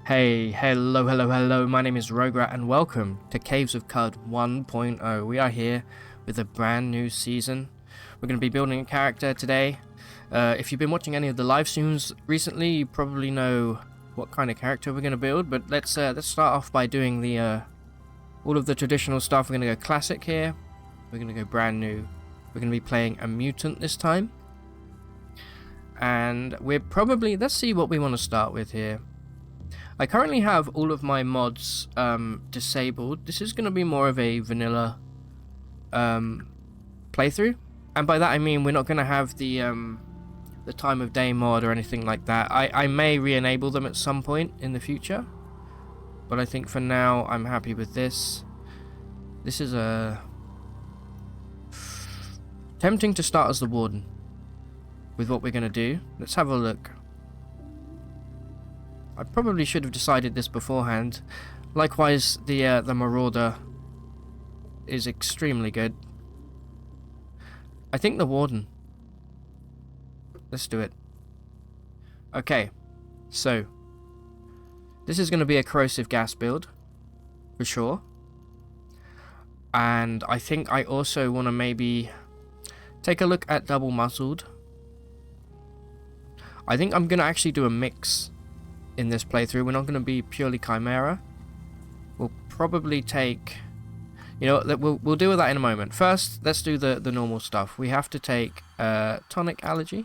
Hello, my name is Rograt and welcome to Caves of Cud 1.0. We are here with a brand new season. We're going to be building a character today. If you've been watching any of the live streams recently, you probably know what kind of character we're going to build, but let's start off by doing the all of the traditional stuff. We're going to go classic here. We're going to go brand new. We're going to be playing a mutant this time. And we're probably, let's see what we want to start with here. I currently have all of my mods disabled. This is going to be more of a vanilla playthrough, and by that I mean we're not going to have the time of day mod or anything like that. I may re-enable them at some point in the future, but I think for now I'm happy with this. This is tempting to start as the warden with what we're going to do. Let's have a look. I probably should have decided this beforehand. Likewise, the Marauder is extremely good. I think the Warden. Let's do it. Okay, so this is going to be a corrosive gas build, for sure. And I think I also want to maybe take a look at double muscled. I think I'm going to actually do a mix in this playthrough. We're not going to be purely Chimera. We'll probably take, you know, we'll deal with that in a moment. First, let's do the normal stuff. We have to take tonic allergy.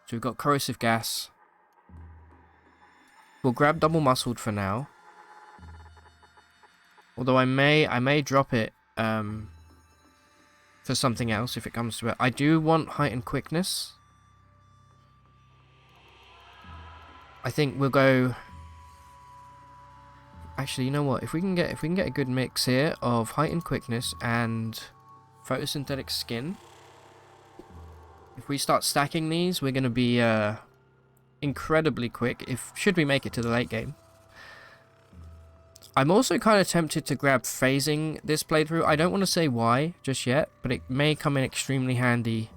So we've got corrosive gas. We'll grab double muscled for now. Although I may drop it for something else if it comes to it. I do want height and quickness. I think we'll go. Actually, you know what? If we can get a good mix here of height and quickness and photosynthetic skin, if we start stacking these, we're going to be incredibly quick. Should we make it to the late game? I'm also kind of tempted to grab phasing this playthrough. I don't want to say why just yet, but it may come in extremely handy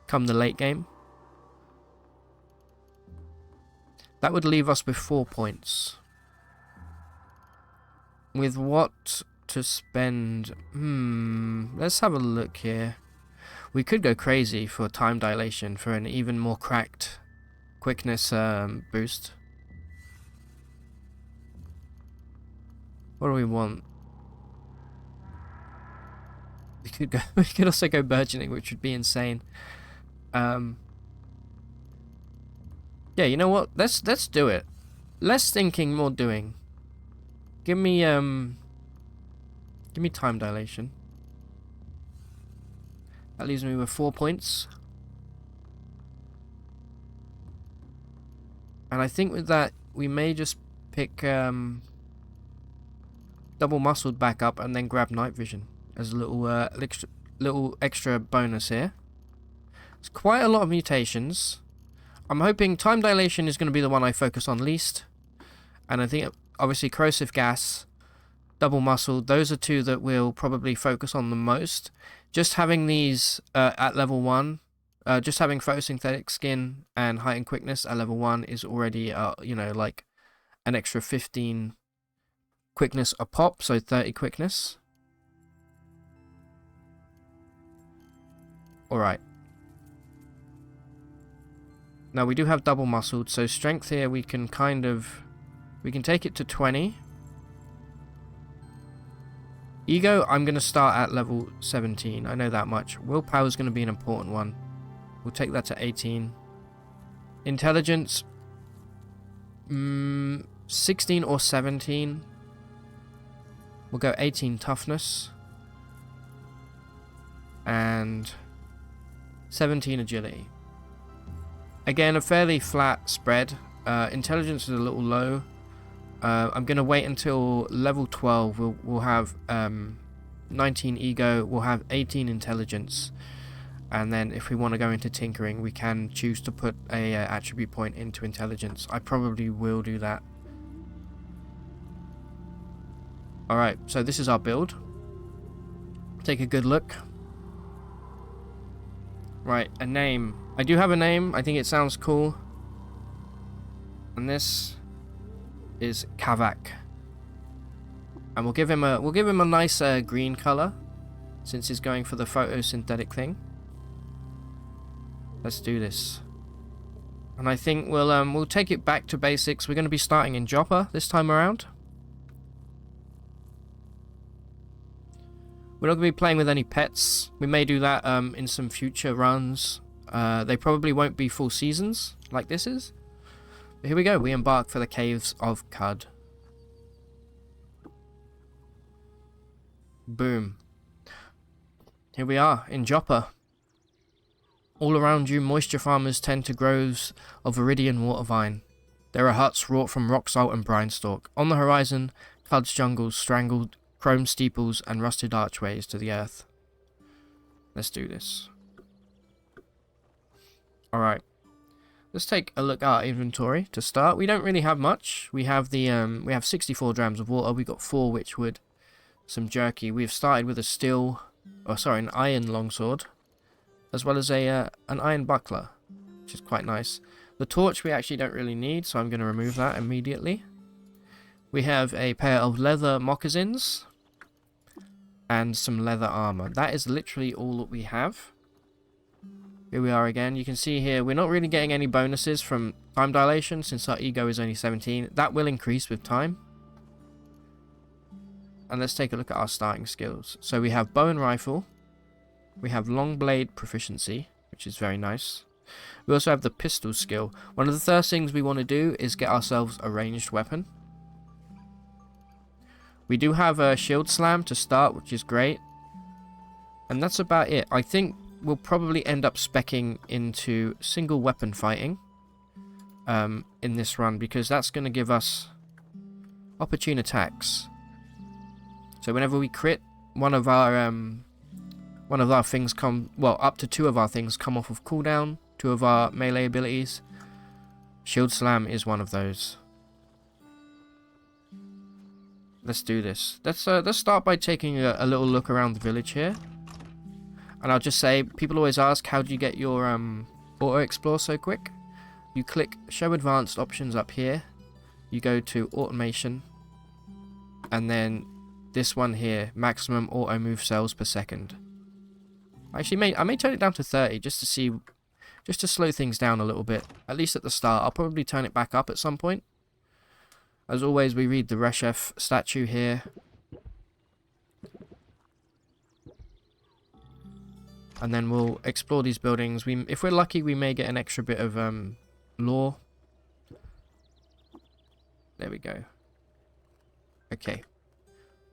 come the late game. That would leave us with 4 points. With what to spend? Let's have a look here. We could go crazy for time dilation for an even more cracked quickness boost. What do we want? We could also go burgeoning, which would be insane. Yeah, you know what? Let's do it. Less thinking, more doing. Give me time dilation. That leaves me with 4 points. And I think with that we may just pick double muscled back up and then grab night vision as a little extra bonus here. It's quite a lot of mutations. I'm hoping time dilation is going to be the one I focus on least. And I think, obviously, corrosive gas, double muscle, those are two that we'll probably focus on the most. Just having these at level 1, just having photosynthetic skin and height and quickness at level 1 is already, you know, like an extra 15 quickness a pop, so 30 quickness. Alright. Now we do have double muscled, so strength here we can take it to 20. Ego, I'm going to start at level 17, I know that much. Willpower is going to be an important one. We'll take that to 18. Intelligence, 16 or 17. We'll go 18 toughness. And 17 agility. Again, a fairly flat spread. Intelligence is a little low. I'm going to wait until level 12. We'll have 19 ego. We'll have 18 intelligence. And then if we want to go into tinkering, we can choose to put a attribute point into intelligence. I probably will do that. Alright, so this is our build. Take a good look. Right, a name. I do have a name. I think it sounds cool. And this is Kavach. And we'll give him a nice green color, since he's going for the photosynthetic thing. Let's do this. And I think we'll take it back to basics. We're going to be starting in Joppa this time around. We're not going to be playing with any pets. We may do that in some future runs. They probably won't be full seasons like this is. But here we go. We embark for the caves of Cud. Boom. Here we are in Joppa. All around you, moisture farmers tend to groves of viridian water vine. There are huts wrought from rock salt and brine stalk. On the horizon, Cud's jungles strangled chrome steeples and rusted archways to the earth. Let's do this. Alright. Let's take a look at our inventory to start. We don't really have much. We have we have 64 drams of water. We've got 4 witchwood, some jerky. We've started with an iron longsword, as well as an iron buckler, which is quite nice. The torch we actually don't really need, so I'm going to remove that immediately. We have a pair of leather moccasins and some leather armor. That is literally all that we have. Here we are again. You can see here we're not really getting any bonuses from time dilation since our ego is only 17. That will increase with time. And let's take a look at our starting skills. So we have bow and rifle. We have long blade proficiency, which is very nice. We also have the pistol skill. One of the first things we want to do is get ourselves a ranged weapon. We do have a shield slam to start, which is great. And that's about it. I think we'll probably end up speccing into single weapon fighting in this run, because that's going to give us opportune attacks. So whenever we crit, one of our things up to 2 of our things come off of cooldown, 2 of our melee abilities. Shield slam is one of those. Let's do this. Let's start by taking a little look around the village here. And I'll just say, people always ask, how do you get your auto explore so quick? You click show advanced options up here. You go to automation, and then this one here, maximum auto move cells per second. Actually, I may turn it down to 30 just to slow things down a little bit, at least at the start. I'll probably turn it back up at some point. As always, we read the Reshef statue here. And then we'll explore these buildings. If we're lucky, we may get an extra bit of lore. There we go. Okay.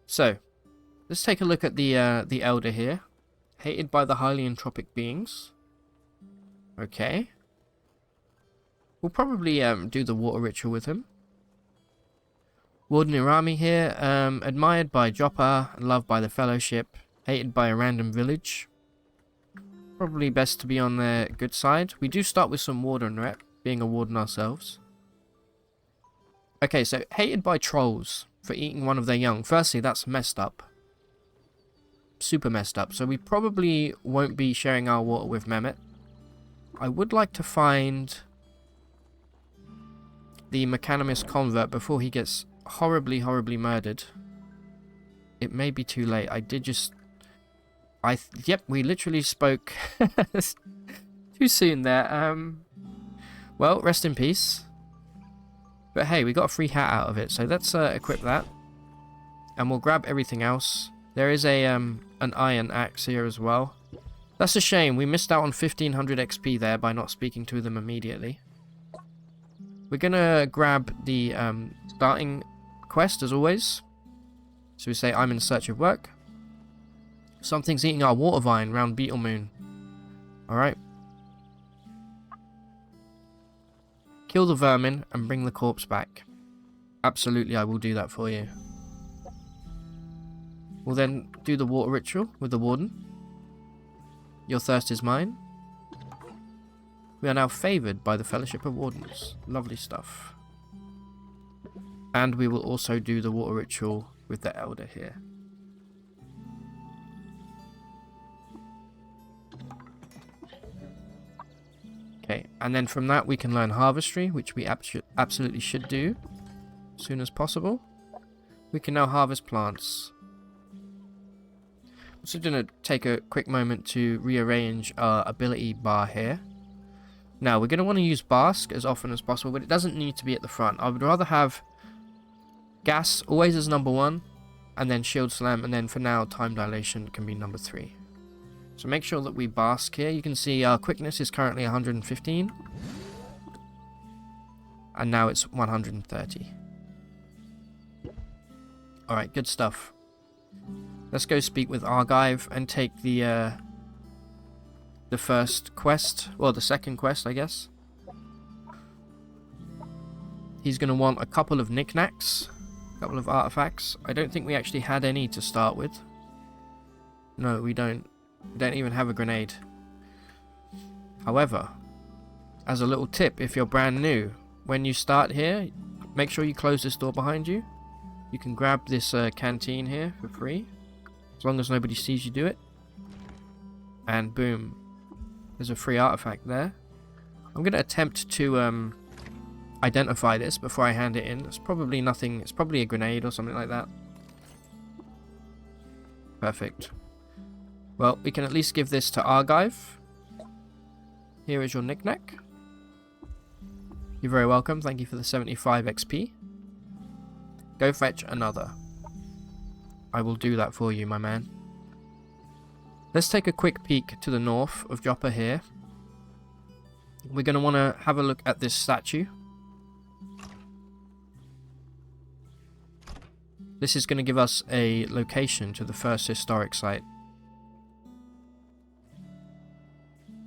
So, let's take a look at the Elder here. Hated by the highly entropic beings. Okay. We'll probably do the water ritual with him. Warden Irami here. Admired by Joppa, loved by the Fellowship, hated by a random village. Probably best to be on the good side. We do start with some warden rep, being a warden ourselves. Okay, so hated by trolls for eating one of their young. Firstly, that's messed up. Super messed up. So we probably won't be sharing our water with Mehmet. I would like to find the Mechanimus convert before he gets horribly, horribly murdered. It may be too late. I did just... Yep, we literally spoke too soon there. Well, rest in peace. But hey, we got a free hat out of it, so let's equip that. And we'll grab everything else. There is an iron axe here as well. That's a shame. We missed out on 1500 XP there by not speaking to them immediately. We're gonna grab the starting quest as always. So we say, I'm in search of work. Something's eating our water vine round Beetle Moon. Alright. Kill the vermin and bring the corpse back. Absolutely, I will do that for you. We'll then do the water ritual with the warden. Your thirst is mine. We are now favoured by the Fellowship of Wardens. Lovely stuff. And we will also do the water ritual with the Elder here. Okay, and then from that we can learn Harvestry, which we absolutely should do. as soon as possible. We can now harvest plants. I'm just going to take a quick moment to rearrange our ability bar here. Now, we're going to want to use Bask as often as possible, but it doesn't need to be at the front. I would rather have gas always as number 1, and then shield slam, and then for now, time dilation can be number 3. So make sure that we Bask here. You can see our quickness is currently 115. And now it's 130. Alright, good stuff. Let's go speak with Argive and take the first quest, well, the second quest, I guess. He's going to want a couple of knickknacks, a couple of artifacts. I don't think we actually had any to start with. No, we don't. We don't even have a grenade. However, as a little tip, if you're brand new, when you start here, make sure you close this door behind you. You can grab this canteen here for free, as long as nobody sees you do it. And boom. There's a free artifact there. I'm going to attempt to identify this before I hand it in. It's probably nothing. It's probably a grenade or something like that. Perfect. Well, we can at least give this to Argive. Here is your knickknack. You're very welcome. Thank you for the 75 XP. Go fetch another. I will do that for you, my man. Let's take a quick peek to the north of Joppa here. We're going to want to have a look at this statue. This is going to give us a location to the first historic site.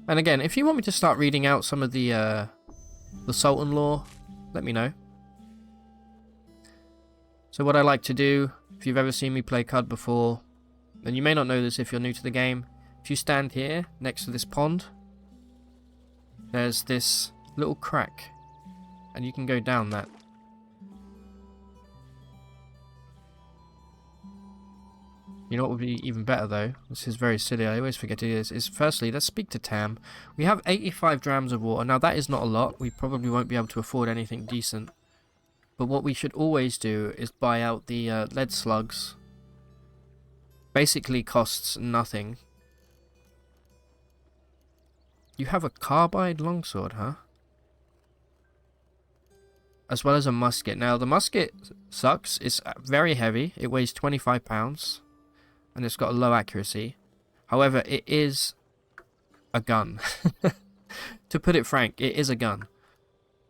And again, if you want me to start reading out some of the Sultan lore, let me know. So what I like to do, if you've ever seen me play CUD before, and you may not know this if you're new to the game, if you stand here next to this pond, there's this little crack, and you can go down that. You know what would be even better though? This is very silly, I always forget to do this, is firstly, let's speak to Tam. We have 85 drams of water. Now that is not a lot, we probably won't be able to afford anything decent. But what we should always do is buy out the lead slugs. Basically costs nothing. You have a carbide longsword, huh? As well as a musket. Now the musket sucks, it's very heavy, it weighs 25 pounds. And it's got a low accuracy. However, it is a gun. To put it frank, it is a gun.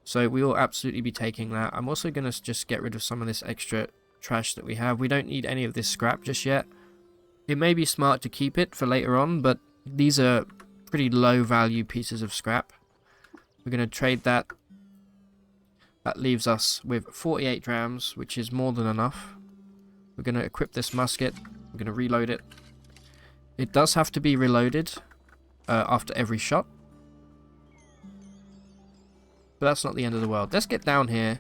So we will absolutely be taking that. I'm also going to just get rid of some of this extra trash that we have. We don't need any of this scrap just yet. It may be smart to keep it for later on, but these are pretty low value pieces of scrap. We're going to trade that. That leaves us with 48 drams, which is more than enough. We're going to equip this musket. I'm going to reload it. It does have to be reloaded after every shot. But that's not the end of the world. Let's get down here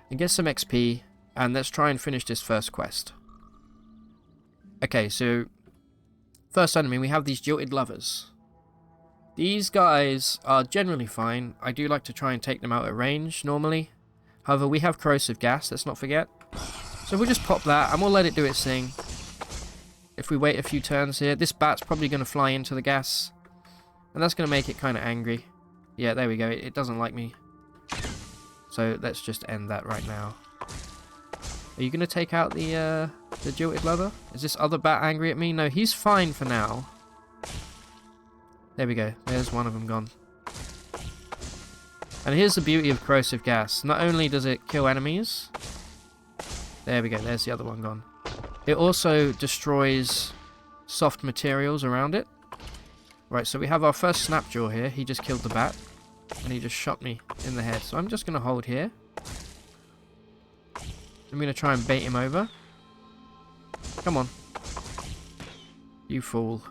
and get some XP, and let's try and finish this first quest. Okay, so first enemy, we have these jilted lovers. These guys are generally fine. I do like to try and take them out at range normally. However, we have corrosive gas, let's not forget. So we'll just pop that and we'll let it do its thing. If we wait a few turns here, this bat's probably going to fly into the gas. And that's going to make it kind of angry. Yeah, there we go. It doesn't like me. So let's just end that right now. Are you going to take out the jilted lover? Is this other bat angry at me? No, he's fine for now. There we go. There's one of them gone. And here's the beauty of corrosive gas. Not only does it kill enemies. There we go. There's the other one gone. It also destroys soft materials around it. Right, so we have our first snapjaw here. He just killed the bat. And he just shot me in the head. So I'm just going to hold here. I'm going to try and bait him over. Come on. You fool.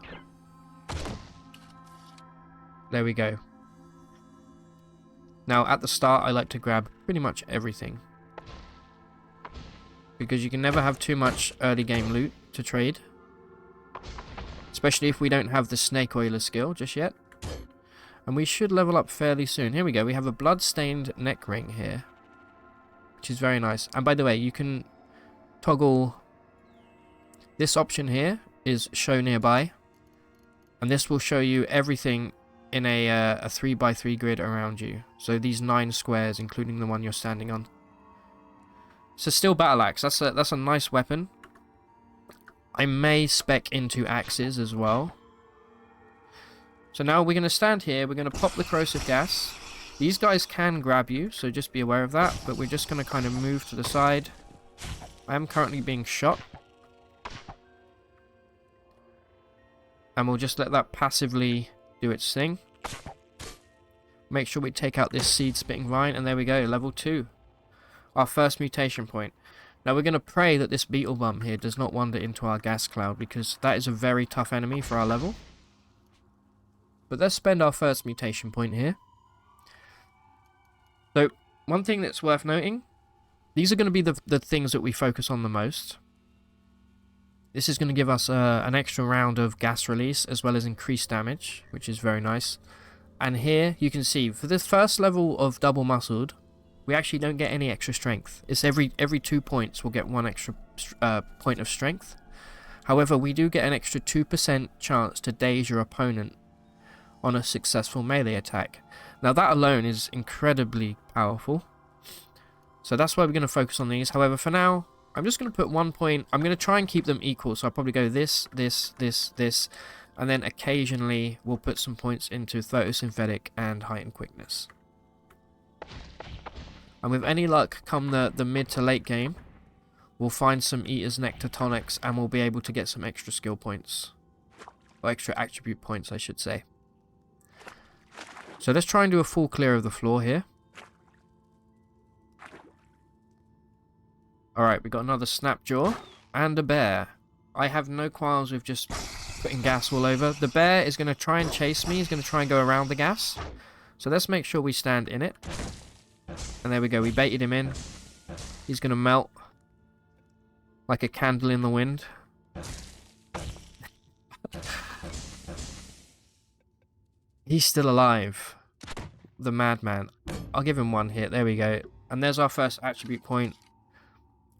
There we go. Now, at the start, I like to grab pretty much everything. Because you can never have too much early game loot to trade. Especially if we don't have the snake oiler skill just yet. And we should level up fairly soon. Here we go. We have a blood-stained neck ring here. which is very nice. And by the way, you can toggle this option here is show nearby, and this will show you everything in a 3x3 grid around you. So these 9 squares, including the one you're standing on. So still battle axe. That's a nice weapon. I may spec into axes as well. So now we're going to stand here. We're going to pop the corrosive gas. These guys can grab you, so just be aware of that. But we're just going to kind of move to the side. I am currently being shot. And we'll just let that passively do its thing. Make sure we take out this seed-spitting vine. And there we go, level 2. Our first mutation point. Now we're going to pray that this beetle bum here does not wander into our gas cloud, because that is a very tough enemy for our level. But let's spend our first mutation point here. So, one thing that's worth noting, these are going to be the things that we focus on the most. This is going to give us an extra round of gas release, as well as increased damage, which is very nice. And here, you can see, for this first level of double muscled, we actually don't get any extra strength. It's every 2 points we'll get 1 extra point of strength. However, we do get an extra 2% chance to daze your opponent on a successful melee attack. Now that alone is incredibly powerful. So that's why we're going to focus on these. However, for now, I'm just going to put 1 point. I'm going to try and keep them equal. So I'll probably go this, this, this, this. And then occasionally we'll put some points into photosynthetic and heightened quickness. And with any luck, come the mid to late game, we'll find some Eater's Nectar tonics and we'll be able to get some extra skill points. Or extra attribute points, I should say. So let's try and do a full clear of the floor here. Alright, we got another Snapjaw and a bear. I have no qualms with just putting gas all over. The bear is going to try and chase me. He's going to try and go around the gas. So let's make sure we stand in it. And there we go, we baited him in. He's going to melt like a candle in the wind. He's still alive. The madman. I'll give him 1 hit, there we go. And there's our first attribute point.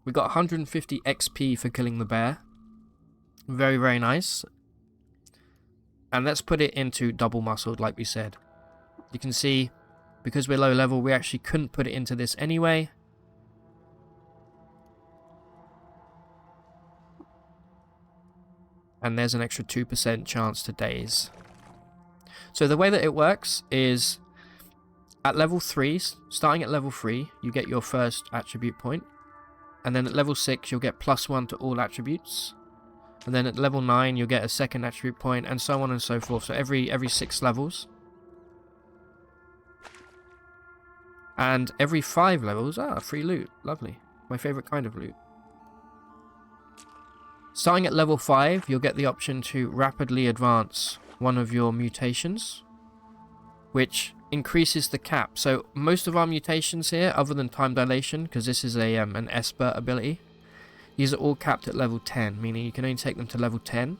We got 150 XP for killing the bear. Very, very nice. And let's put it into double muscled, like we said. You can see, because we're low level, we actually couldn't put it into this anyway. And there's an extra 2% chance to daze. So the way that it works is, at level 3, starting at level 3, you get your first attribute point. And then at level 6, you'll get +1 to all attributes. And then at level 9, you'll get a second attribute point, and so on and so forth. So every 6 levels. And every 5 levels, free loot. Lovely. My favourite kind of loot. Starting at level 5, you'll get the option to rapidly advance one of your mutations, which increases the cap. So most of our mutations here, other than time dilation, because this is a an Esper ability, these are all capped at level 10, meaning you can only take them to level 10.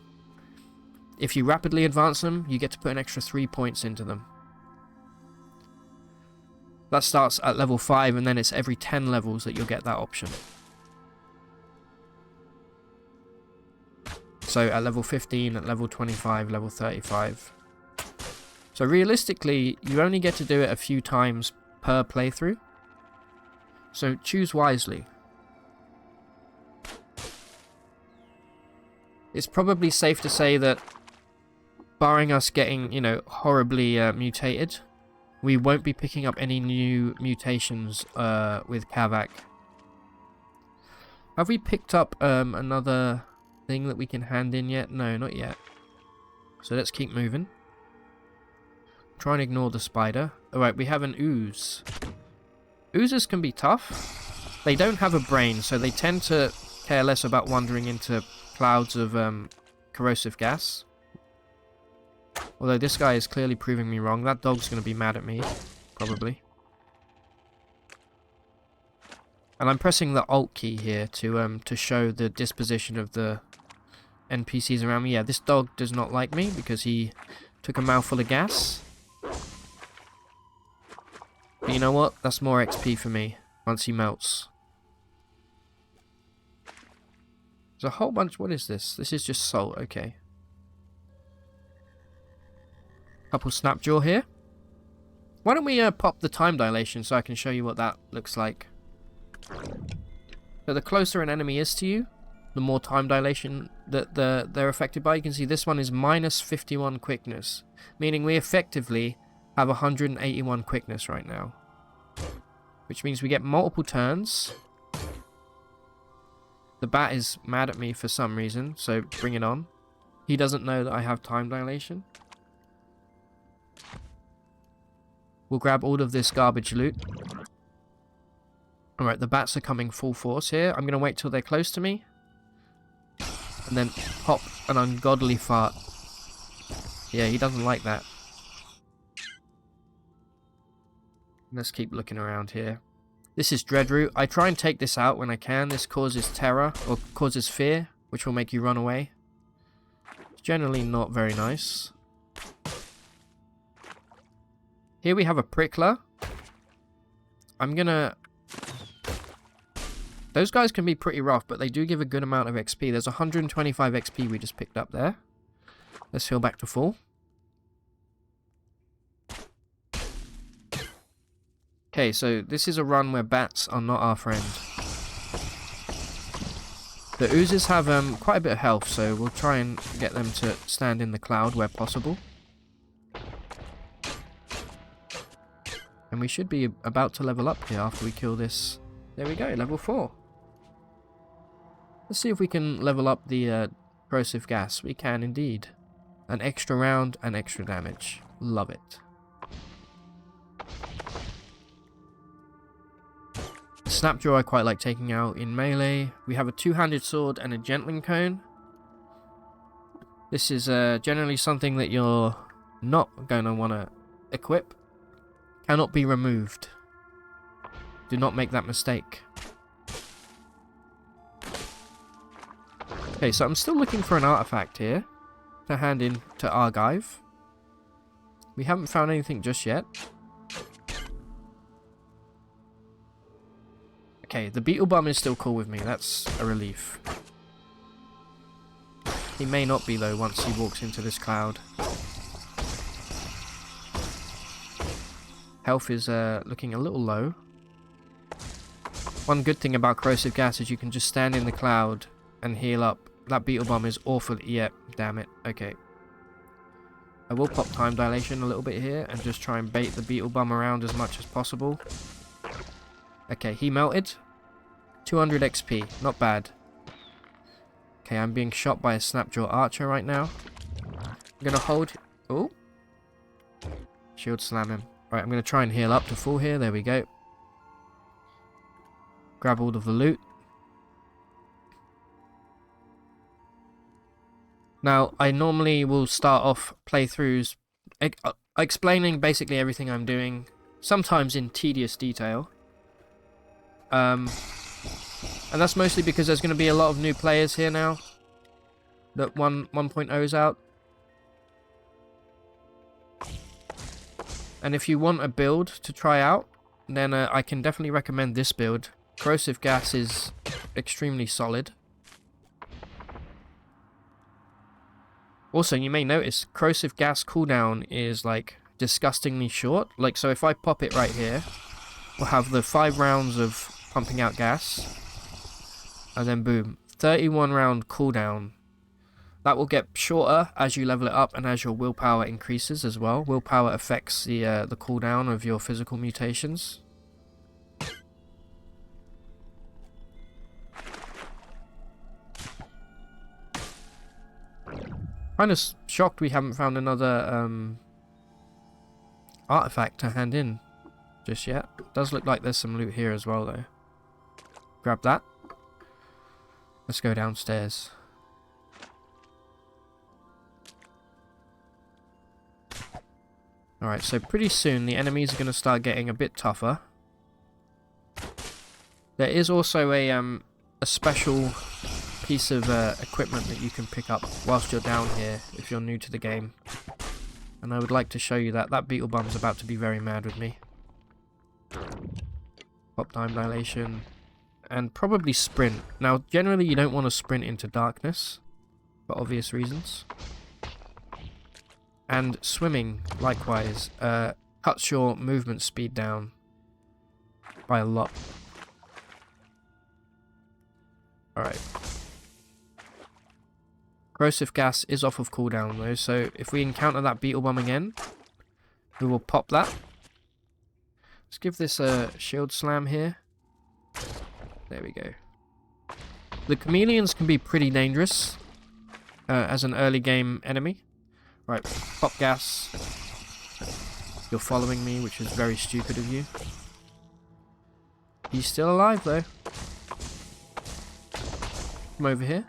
If you rapidly advance them, you get to put an extra 3 points into them. That starts at level 5, and then it's every 10 levels that you'll get that option. So at level 15, at level 25, level 35. So realistically, you only get to do it a few times per playthrough. So choose wisely. It's probably safe to say that, barring us getting, you know, horribly mutated, we won't be picking up any new mutations with Kavach. Have we picked up another thing that we can hand in yet? No, not yet. So let's keep moving. Try and ignore the spider. Alright, we have an ooze. Oozes can be tough. They don't have a brain, so they tend to care less about wandering into clouds of corrosive gas. Although this guy is clearly proving me wrong. That dog's going to be mad at me, probably. And I'm pressing the Alt key here to show the disposition of the NPCs around me. Yeah, this dog does not like me because he took a mouthful of gas. But you know what? That's more XP for me once he melts. There's a whole bunch. What is this? This is just salt. Okay. Couple snapjaw here. Why don't we pop the time dilation so I can show you what that looks like. So the closer an enemy is to you, the more time dilation that they're affected by. You can see this one is minus 51 quickness, meaning we effectively have 181 quickness right now, which means we get multiple turns. The bat is mad at me for some reason, so bring it on. He doesn't know that I have time dilation. We'll grab all of this garbage loot. Alright, the bats are coming full force here. I'm going to wait till they're close to me. And then pop an ungodly fart. Yeah, he doesn't like that. Let's keep looking around here. This is Dreadroot. I try and take this out when I can. This causes terror, or causes fear, which will make you run away. It's generally not very nice. Here we have a prickler. I'm gonna... Those guys can be pretty rough, but they do give a good amount of XP. There's 125 XP we just picked up there. Let's heal back to full. Okay, so this is a run where bats are not our friend. The oozes have quite a bit of health, so we'll try and get them to stand in the cloud where possible. And we should be about to level up here after we kill this. There we go, level 4. Let's see if we can level up the corrosive gas. We can indeed. An extra round and extra damage. Love it. Snapjaw I quite like taking out in melee. We have a two-handed sword and a gentling cone. This is generally something that you're not going to want to equip. Cannot be removed. Do not make that mistake. Okay, so I'm still looking for an artifact here to hand in to Argive. We haven't found anything just yet. Okay, the beetle bum is still cool with me. That's a relief. He may not be though once he walks into this cloud. Health is looking a little low. One good thing about corrosive gas is you can just stand in the cloud and heal up. That beetle bomb is awful. Yep, damn it. Okay. I will pop time dilation a little bit here and just try and bait the beetle bomb around as much as possible. Okay, he melted. 200 XP. Not bad. Okay, I'm being shot by a snapjaw archer right now. I'm going to hold... Oh. Shield slam him. Right, I'm going to try and heal up to full here. There we go. Grab all of the loot. Now, I normally will start off playthroughs explaining basically everything I'm doing, sometimes in tedious detail. And that's mostly because there's going to be a lot of new players here now that 1.0's out. And if you want a build to try out, then I can definitely recommend this build. Corrosive gas is extremely solid. Also, you may notice corrosive gas cooldown is like disgustingly short. Like, so if I pop it right here, we'll have the 5 rounds of pumping out gas, and then boom, 31 round cooldown. That will get shorter as you level it up and as your willpower increases as well. Willpower affects the cooldown of your physical mutations. Kind of shocked we haven't found another artifact to hand in just yet. Does look like there's some loot here as well though. Grab that. Let's go downstairs. Alright, so pretty soon the enemies are going to start getting a bit tougher. There is also a special piece of equipment that you can pick up whilst you're down here if you're new to the game. And I would like to show you that. That beetle bum's about to be very mad with me. Pop time dilation. and probably sprint. Now, generally you don't want to sprint into darkness, for obvious reasons. And swimming, likewise, cuts your movement speed down by a lot. Alright. Corrosive gas is off of cooldown though, so if we encounter that beetle bomb again, we will pop that. Let's give this a shield slam here. There we go. The chameleons can be pretty dangerous as an early game enemy. Right, pop gas. You're following me, which is very stupid of you. He's still alive though. Come over here.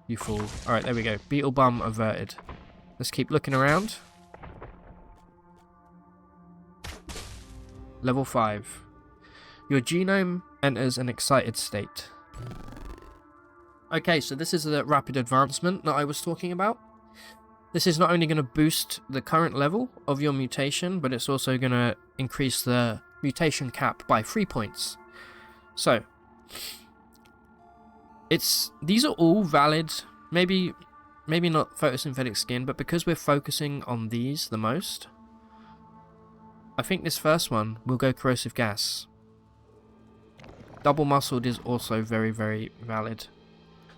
You fool. Alright, there we go. Beetle bomb averted. Let's keep looking around. Level 5. Your genome enters an excited state. Okay, so this is the rapid advancement that I was talking about. This is not only going to boost the current level of your mutation, but it's also going to increase the mutation cap by 3 points. So, these are all valid, maybe not photosynthetic skin, but because we're focusing on these the most, I think this first one will go corrosive gas. Double muscled is also very, very valid.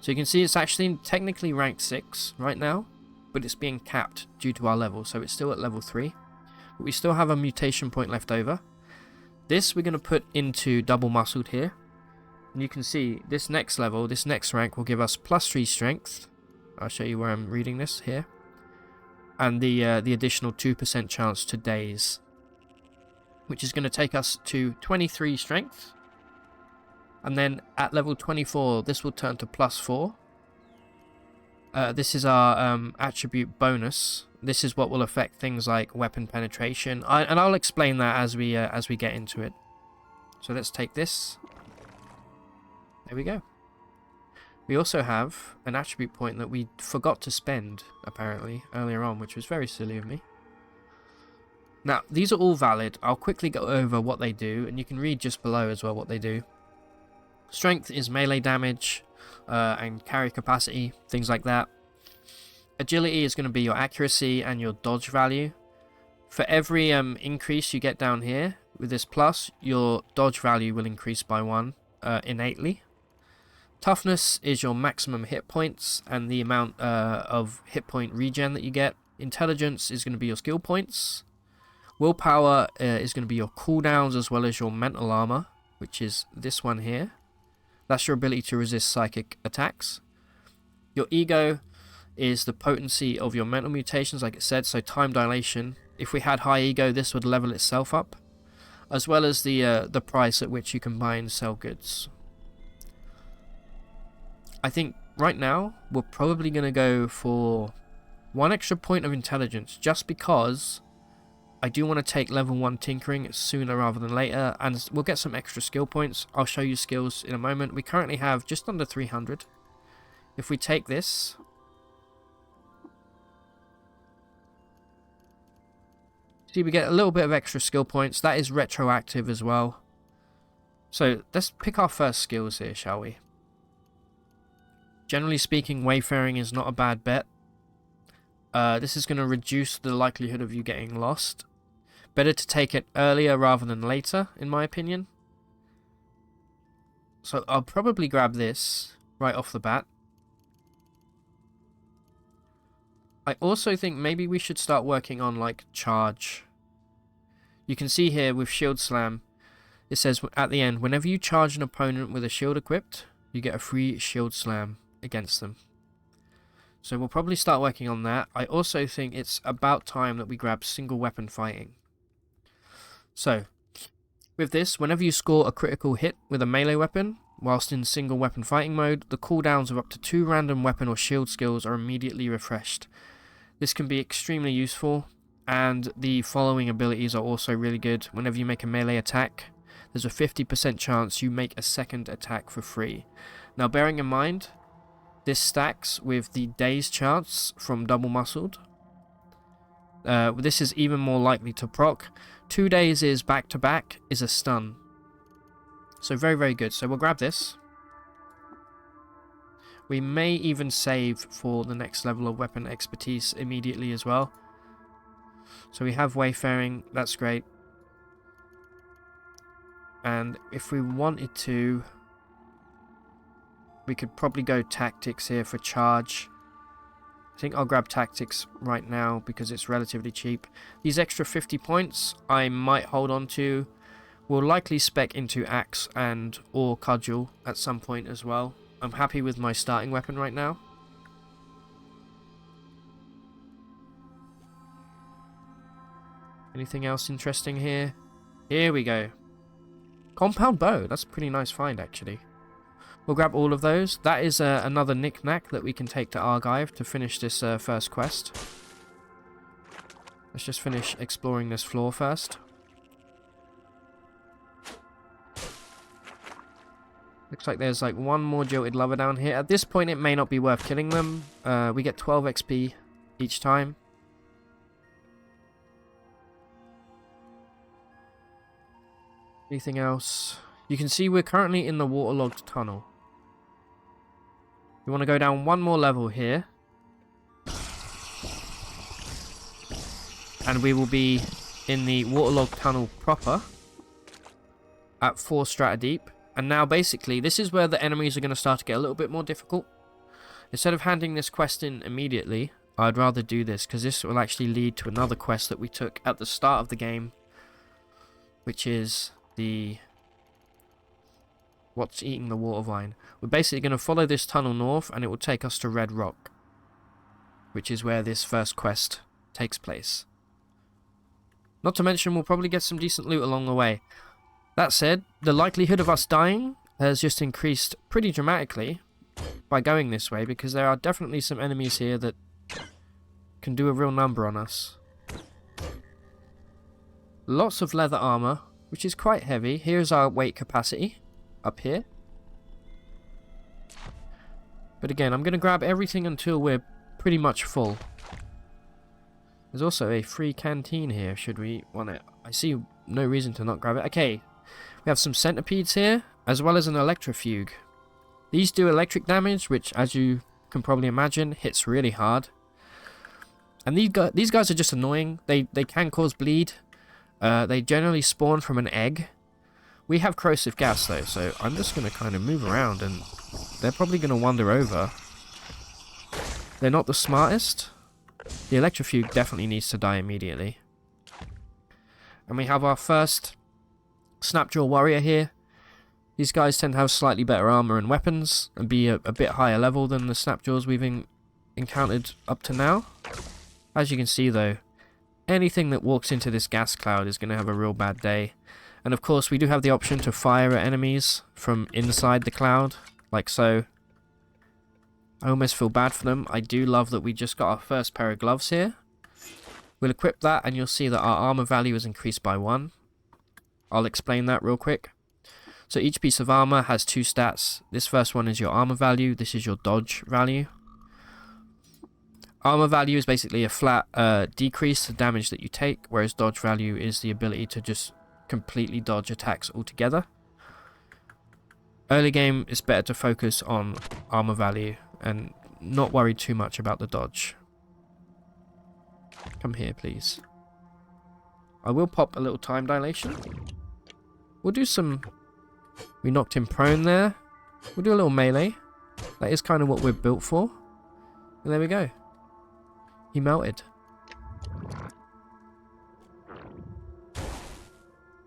So you can see it's actually technically ranked 6 right now, but it's being capped due to our level, so it's still at level 3. But we still have a mutation point left over. This we're going to put into double muscled here. And you can see this next level, this next rank will give us +3 strength. I'll show you where I'm reading this here. And the additional 2% chance to daze, which is going to take us to 23 strength. And then at level 24, this will turn to +4. This is our attribute bonus. This is what will affect things like weapon penetration. And I'll explain that as we get into it. So let's take this. There we go. We also have an attribute point that we forgot to spend, apparently, earlier on, which was very silly of me. Now, these are all valid. I'll quickly go over what they do, and you can read just below as well what they do. Strength is melee damage and carry capacity, things like that. Agility is going to be your accuracy and your dodge value. For every increase you get down here with this plus, your dodge value will increase by 1 innately. Toughness is your maximum hit points and the amount of hit point regen that you get. Intelligence is going to be your skill points. Willpower is going to be your cooldowns as well as your mental armor, which is this one here. That's your ability to resist psychic attacks. Your ego is the potency of your mental mutations, like it said, so time dilation. If we had high ego, this would level itself up, as well as the price at which you can buy and sell goods. I think right now we're probably going to go for 1 extra point of intelligence, just because I do want to take level 1 tinkering sooner rather than later, and we'll get some extra skill points. I'll show you skills in a moment. We currently have just under 300. If we take this, see, we get a little bit of extra skill points. That is retroactive as well. So let's pick our first skills here, shall we? Generally speaking, wayfaring is not a bad bet. This is going to reduce the likelihood of you getting lost. Better to take it earlier rather than later, in my opinion. So I'll probably grab this right off the bat. I also think maybe we should start working on like charge. You can see here with shield slam, it says at the end, whenever you charge an opponent with a shield equipped, you get a free shield slam against them. So we'll probably start working on that. I also think it's about time that we grab single weapon fighting. So, with this, whenever you score a critical hit with a melee weapon, whilst in single weapon fighting mode, the cooldowns of up to 2 random weapon or shield skills are immediately refreshed. This can be extremely useful, and the following abilities are also really good. Whenever you make a melee attack, there's a 50% chance you make a second attack for free. Now, bearing in mind, this stacks with the daze chance from double muscled. This is even more likely to proc. 2 dazes back to back is a stun. So very, very good. So we'll grab this. We may even save for the next level of weapon expertise immediately as well. So we have wayfaring, that's great. And if we wanted to, we could probably go tactics here for charge. I think I'll grab tactics right now because it's relatively cheap. These extra 50 points I might hold on to. We'll likely spec into axe and or cudgel at some point as well. I'm happy with my starting weapon right now. Anything else interesting here? Here we go. Compound bow. That's a pretty nice find, actually. We'll grab all of those. That is another knick-knack that we can take to Argive to finish this first quest. Let's just finish exploring this floor first. Looks like there's like one more jilted lover down here. At this point, it may not be worth killing them. We get 12 XP each time. Anything else? You can see we're currently in the waterlogged tunnel. We want to go down one more level here. And we will be in the waterlogged tunnel proper. At 4 strata deep. And now basically, this is where the enemies are going to start to get a little bit more difficult. Instead of handing this quest in immediately, I'd rather do this, because this will actually lead to another quest that we took at the start of the game. Which is the... what's eating the water vine. We're basically going to follow this tunnel north, and it will take us to Red Rock. Which is where this first quest takes place. Not to mention, we'll probably get some decent loot along the way. That said, the likelihood of us dying has just increased pretty dramatically by going this way, because there are definitely some enemies here that can do a real number on us. Lots of leather armor, which is quite heavy. Here's our weight capacity up here. But again, I'm going to grab everything until we're pretty much full. There's also a free canteen here, should we want it. I see no reason to not grab it. Okay. We have some centipedes here, as well as an electrofuge. These do electric damage, which, as you can probably imagine, hits really hard. And these guys are just annoying. They can cause bleed. They generally spawn from an egg. We have corrosive gas, though, so I'm just going to kind of move around, and they're probably going to wander over. They're not the smartest. The electrofuge definitely needs to die immediately. And we have our first... Snapjaw warrior here. These guys tend to have slightly better armor and weapons and be a bit higher level than the Snapjaws we've encountered up to now. As you can see though, anything that walks into this gas cloud is going to have a real bad day. And of course we do have the option to fire at enemies from inside the cloud, like so. I almost feel bad for them. I do love that we just got our first pair of gloves here. We'll equip that and you'll see that our armor value is increased by 1. I'll explain that real quick. So each piece of armor has 2 stats. This first one is your armor value. This is your dodge value. Armor value is basically a flat decrease to damage that you take, whereas dodge value is the ability to just completely dodge attacks altogether. Early game, it's better to focus on armor value and not worry too much about the dodge. Come here, please. I will pop a little time dilation. We'll do some... We knocked him prone there. We'll do a little melee. That is kind of what we're built for. And there we go. He melted.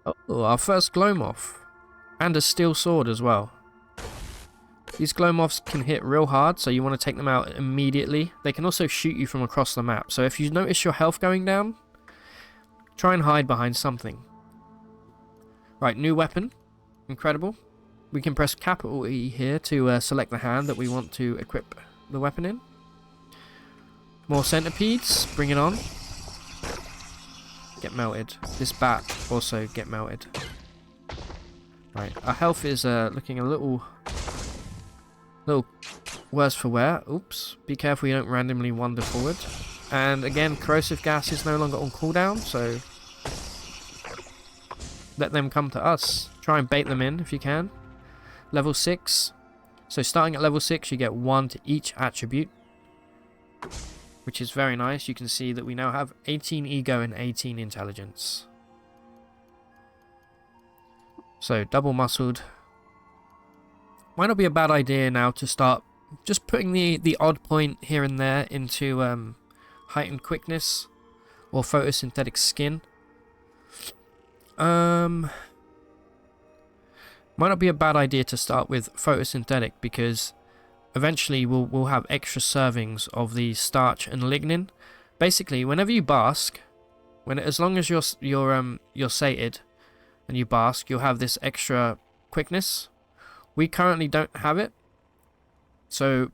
Oh, our first Glowmoth. And a steel sword as well. These Glowmoths can hit real hard, so you want to take them out immediately. They can also shoot you from across the map. So if you notice your health going down, try and hide behind something. Right, new weapon. Incredible. We can press capital E here to select the hand that we want to equip the weapon in. More centipedes. Bring it on. Get melted. This bat also get melted. Right, our health is looking a little worse for wear. Oops. Be careful you don't randomly wander forward. And again, corrosive gas is no longer on cooldown, so let them come to us. Try and bait them in if you can. Level 6. So starting at level 6, you get 1 to each attribute, which is very nice. You can see that we now have 18 ego and 18 intelligence. So double muscled. Might not be a bad idea now to start just putting the odd point here and there into heightened quickness or photosynthetic skin. Might not be a bad idea to start with photosynthetic, because eventually we'll have extra servings of the starch and lignin. Basically, whenever you bask, as long as you're sated and you bask, you'll have this extra quickness. We currently don't have it, so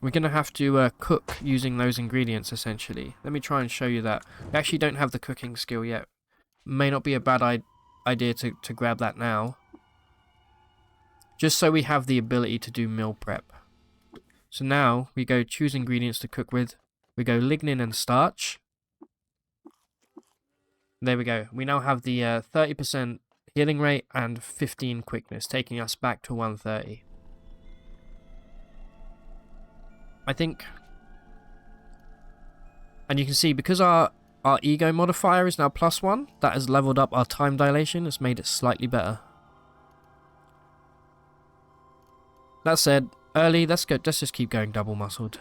we're gonna have to cook using those ingredients essentially. Let me try and show you that. We actually don't have the cooking skill yet. May not be a bad idea to grab that now, just so we have the ability to do meal prep. So now we go choose ingredients to cook with. We go lignin and starch. There we go. We now have the 30% healing rate and 15 quickness, taking us back to 130. I think, and you can see because our ego modifier is now +1, that has leveled up our time dilation. It's made it slightly better. That said, early, let's just keep going double muscled.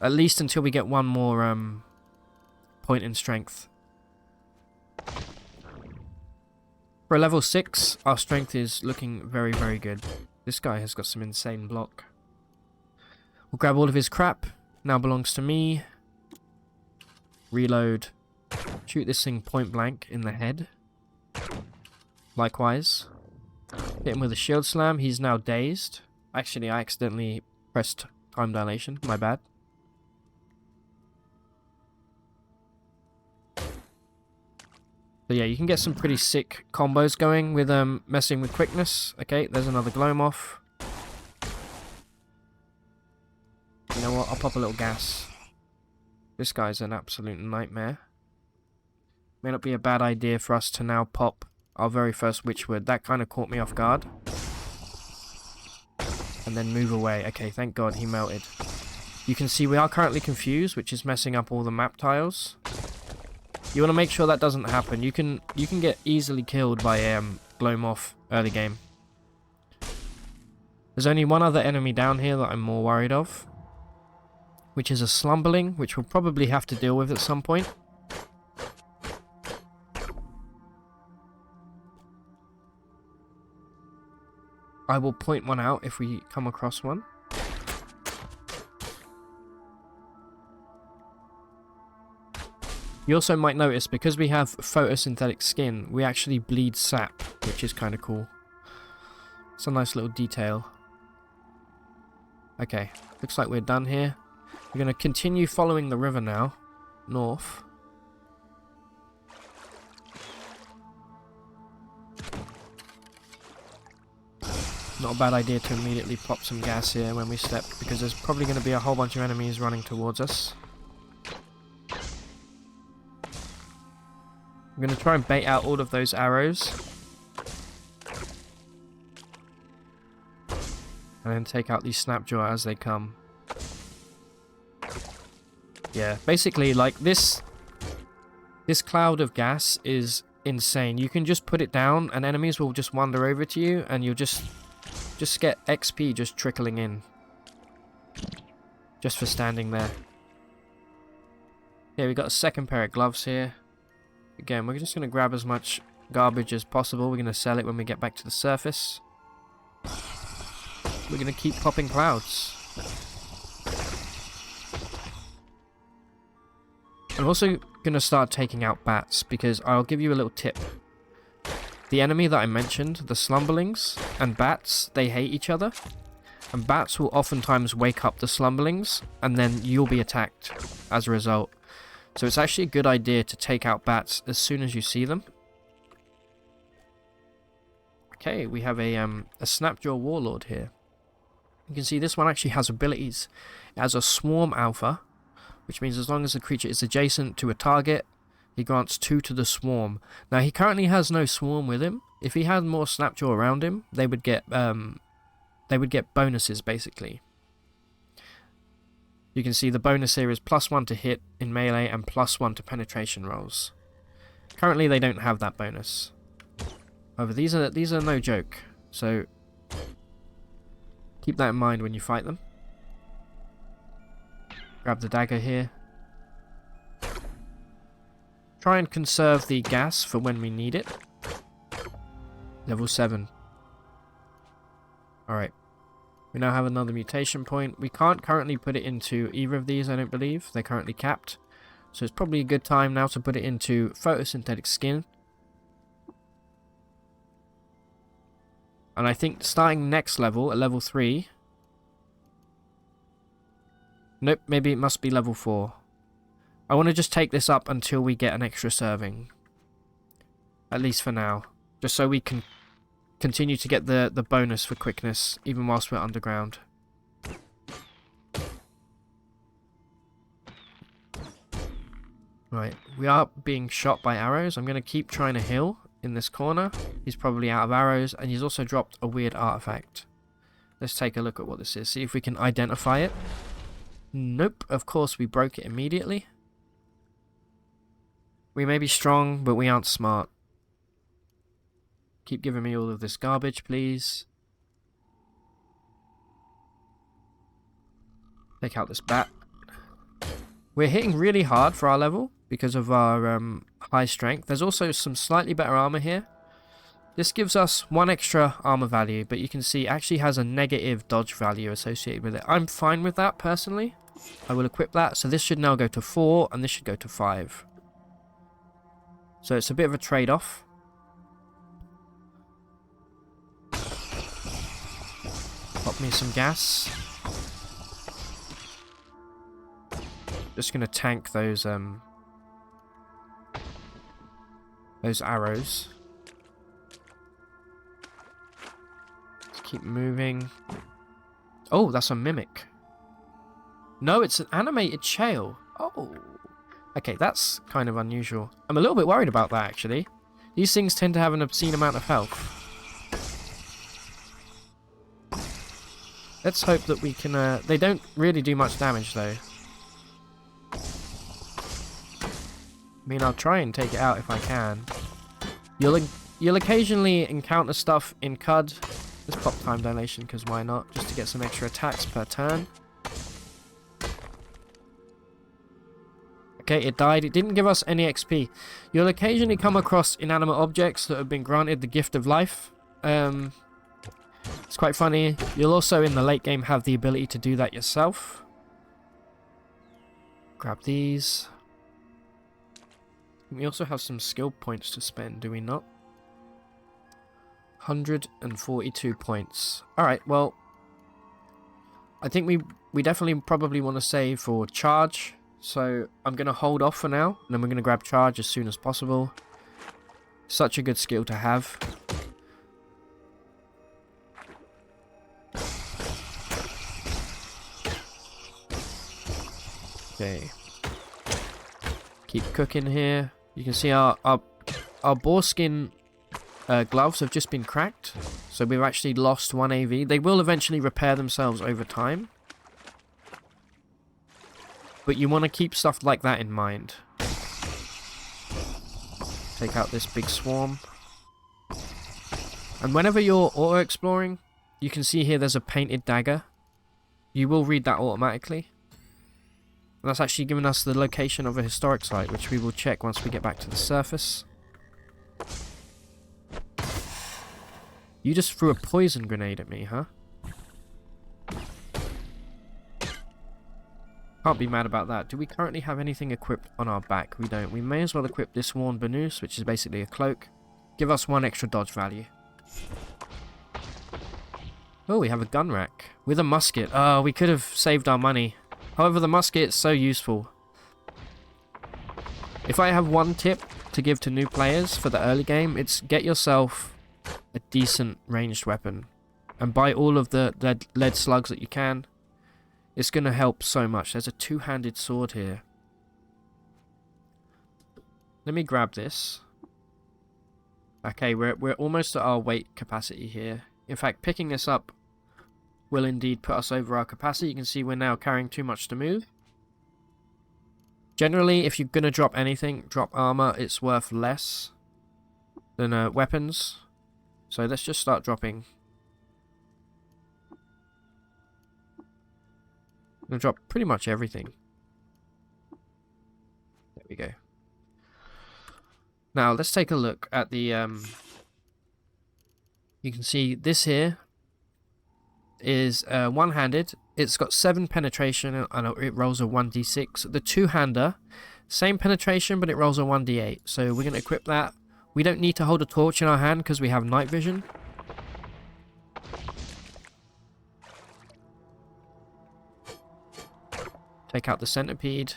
At least until we get one more point in strength. For a level 6, our strength is looking very, very good. This guy has got some insane block. We'll grab all of his crap. Now belongs to me. Reload. Shoot this thing point blank in the head. Likewise. Hit him with a shield slam. He's now dazed. Actually, I accidentally pressed time dilation. My bad. So yeah, you can get some pretty sick combos going with messing with quickness. Okay, there's another glow moth. You know what? I'll pop a little gas. This guy's an absolute nightmare. May not be a bad idea for us to now pop our very first witchwood. That kind of caught me off guard. And then move away. Okay, thank God he melted. You can see we are currently confused, which is messing up all the map tiles. You want to make sure that doesn't happen. You can get easily killed by glow moth early game. There's only one other enemy down here that I'm more worried of, which is a slumberling, which we'll probably have to deal with at some point. I will point one out if we come across one. You also might notice, because we have photosynthetic skin, we actually bleed sap, which is kind of cool. It's a nice little detail. Okay, looks like we're done here. We're going to continue following the river now, north. Not a bad idea to immediately pop some gas here when we step, because there's probably going to be a whole bunch of enemies running towards us. I'm going to try and bait out all of those arrows. And then take out these snapjaw as they come. Yeah, basically, like, this cloud of gas is insane. You can just put it down and enemies will just wander over to you, and you'll just get XP just trickling in. Just for standing there. Yeah, we got a second pair of gloves here. Again, we're just going to grab as much garbage as possible. We're going to sell it when we get back to the surface. We're going to keep popping clouds. I'm also going to start taking out bats, because I'll give you a little tip. The enemy that I mentioned, the slumberlings, and bats, they hate each other. And bats will oftentimes wake up the slumberlings, and then you'll be attacked as a result. So it's actually a good idea to take out bats as soon as you see them. Okay, we have a Snapjaw Warlord here. You can see this one actually has abilities. It has a Swarm Alpha, which means as long as the creature is adjacent to a target, he grants 2 to the Swarm. Now, he currently has no Swarm with him, If he had more Snapjaw around him, they would get bonuses basically. You can see the bonus here is +1 to hit in melee and +1 to penetration rolls. Currently they don't have that bonus. However, these are no joke, so keep that in mind when you fight them. Grab the dagger here. Try and conserve the gas for when we need it. Level 7. Alright. We now have another mutation point. We can't currently put it into either of these, I don't believe. They're currently capped. So it's probably a good time now to put it into photosynthetic skin. And I think starting next level, at level 3... Nope, maybe it must be level 4. I want to just take this up until we get an extra serving. At least for now. Just so we can continue to get the bonus for quickness, even whilst we're underground. Right, we are being shot by arrows. I'm going to keep trying to heal in this corner. He's probably out of arrows, and he's also dropped a weird artifact. Let's take a look at what this is, see if we can identify it. Nope, of course we broke it immediately. We may be strong, but we aren't smart. Keep giving me all of this garbage, please. Take out this bat. We're hitting really hard for our level because of our high strength. There's also some slightly better armor here. This gives us 1 extra armor value, but you can see it actually has a negative dodge value associated with it. I'm fine with that personally. I will equip that. So this should now go to 4 and this should go to 5. So it's a bit of a trade-off. Pop me some gas. Just gonna tank those arrows. Let's keep moving. Oh, that's a mimic. No, it's an animated shale. Oh. Okay, that's kind of unusual. I'm a little bit worried about that, actually. These things tend to have an obscene amount of health. Let's hope that we can... they don't really do much damage, though. I mean, I'll try and take it out if I can. You'll occasionally encounter stuff in CUD. Let's pop time dilation, because why not? Just to get some extra attacks per turn. Okay, it died. It didn't give us any XP. You'll occasionally come across inanimate objects that have been granted the gift of life. It's quite funny. You'll also, in the late game, have the ability to do that yourself. Grab these. We also have some skill points to spend, do we not? 142 points. Alright, well, I think we definitely probably want to save for charge. So I'm going to hold off for now, and then we're going to grab charge as soon as possible. Such a good skill to have. Okay. Keep cooking here. You can see our boar skin gloves have just been cracked. So we've actually lost 1 AV. They will eventually repair themselves over time. But you want to keep stuff like that in mind. Take out this big swarm. And whenever you're auto-exploring, you can see here there's a painted dagger. You will read that automatically. And that's actually given us the location of a historic site, which we will check once we get back to the surface. You just threw a poison grenade at me, huh? Can't be mad about that. Do we currently have anything equipped on our back? We don't. We may as well equip this worn burnous, which is basically a cloak. Give us 1 extra dodge value. Oh, we have a gun rack with a musket. Oh, we could have saved our money. However, the musket is so useful. If I have 1 tip to give to new players for the early game, it's get yourself a decent ranged weapon. And buy all of the lead slugs that you can. It's going to help so much. There's a 2-handed sword here. Let me grab this. Okay, we're almost at our weight capacity here. In fact, picking this up will indeed put us over our capacity. You can see we're now carrying too much to move. Generally, if you're going to drop anything, drop armor, it's worth less than weapons. So let's just start dropping. I'm going to drop pretty much everything. There we go. Now, let's take a look at the... you can see this here is one-handed. It's got 7 penetration and it rolls a 1d6. The two-hander, same penetration, but it rolls a 1d8. So we're going to equip that. We don't need to hold a torch in our hand because we have night vision. Take out the centipede.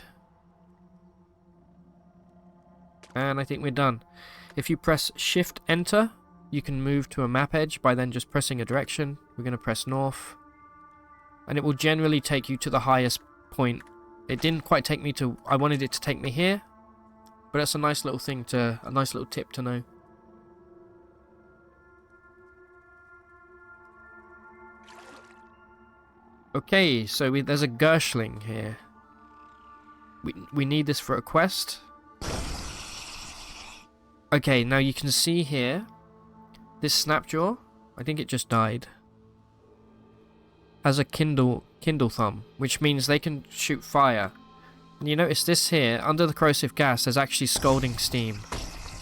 And I think we're done. If you press Shift Enter, you can move to a map edge by then just pressing a direction. We're going to press north. And it will generally take you to the highest point. It didn't quite take me to... I wanted it to take me here. But that's a nice little thing to... a nice little tip to know. Okay, so there's a Gershling here. We need this for a quest. Okay, now you can see here, this Snapjaw, I think it just died, has a Kindle thumb, which means they can shoot fire. And you notice this here, under the corrosive gas, there's actually scalding steam.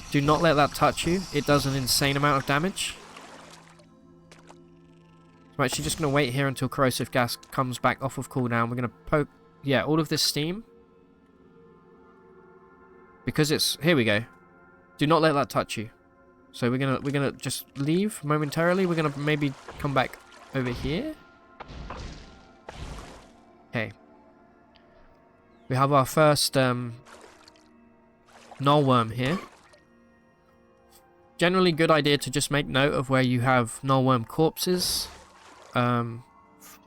Do not let that touch you. It does an insane amount of damage. I'm actually just going to wait here until corrosive gas comes back off of cooldown. We're going to poke, yeah, all of this steam. Because it's, here we go. Do not let that touch you. So we're gonna just leave momentarily. We're gonna maybe come back over here. Okay. We have our first nullworm here. Generally good idea to just make note of where you have nullworm corpses. For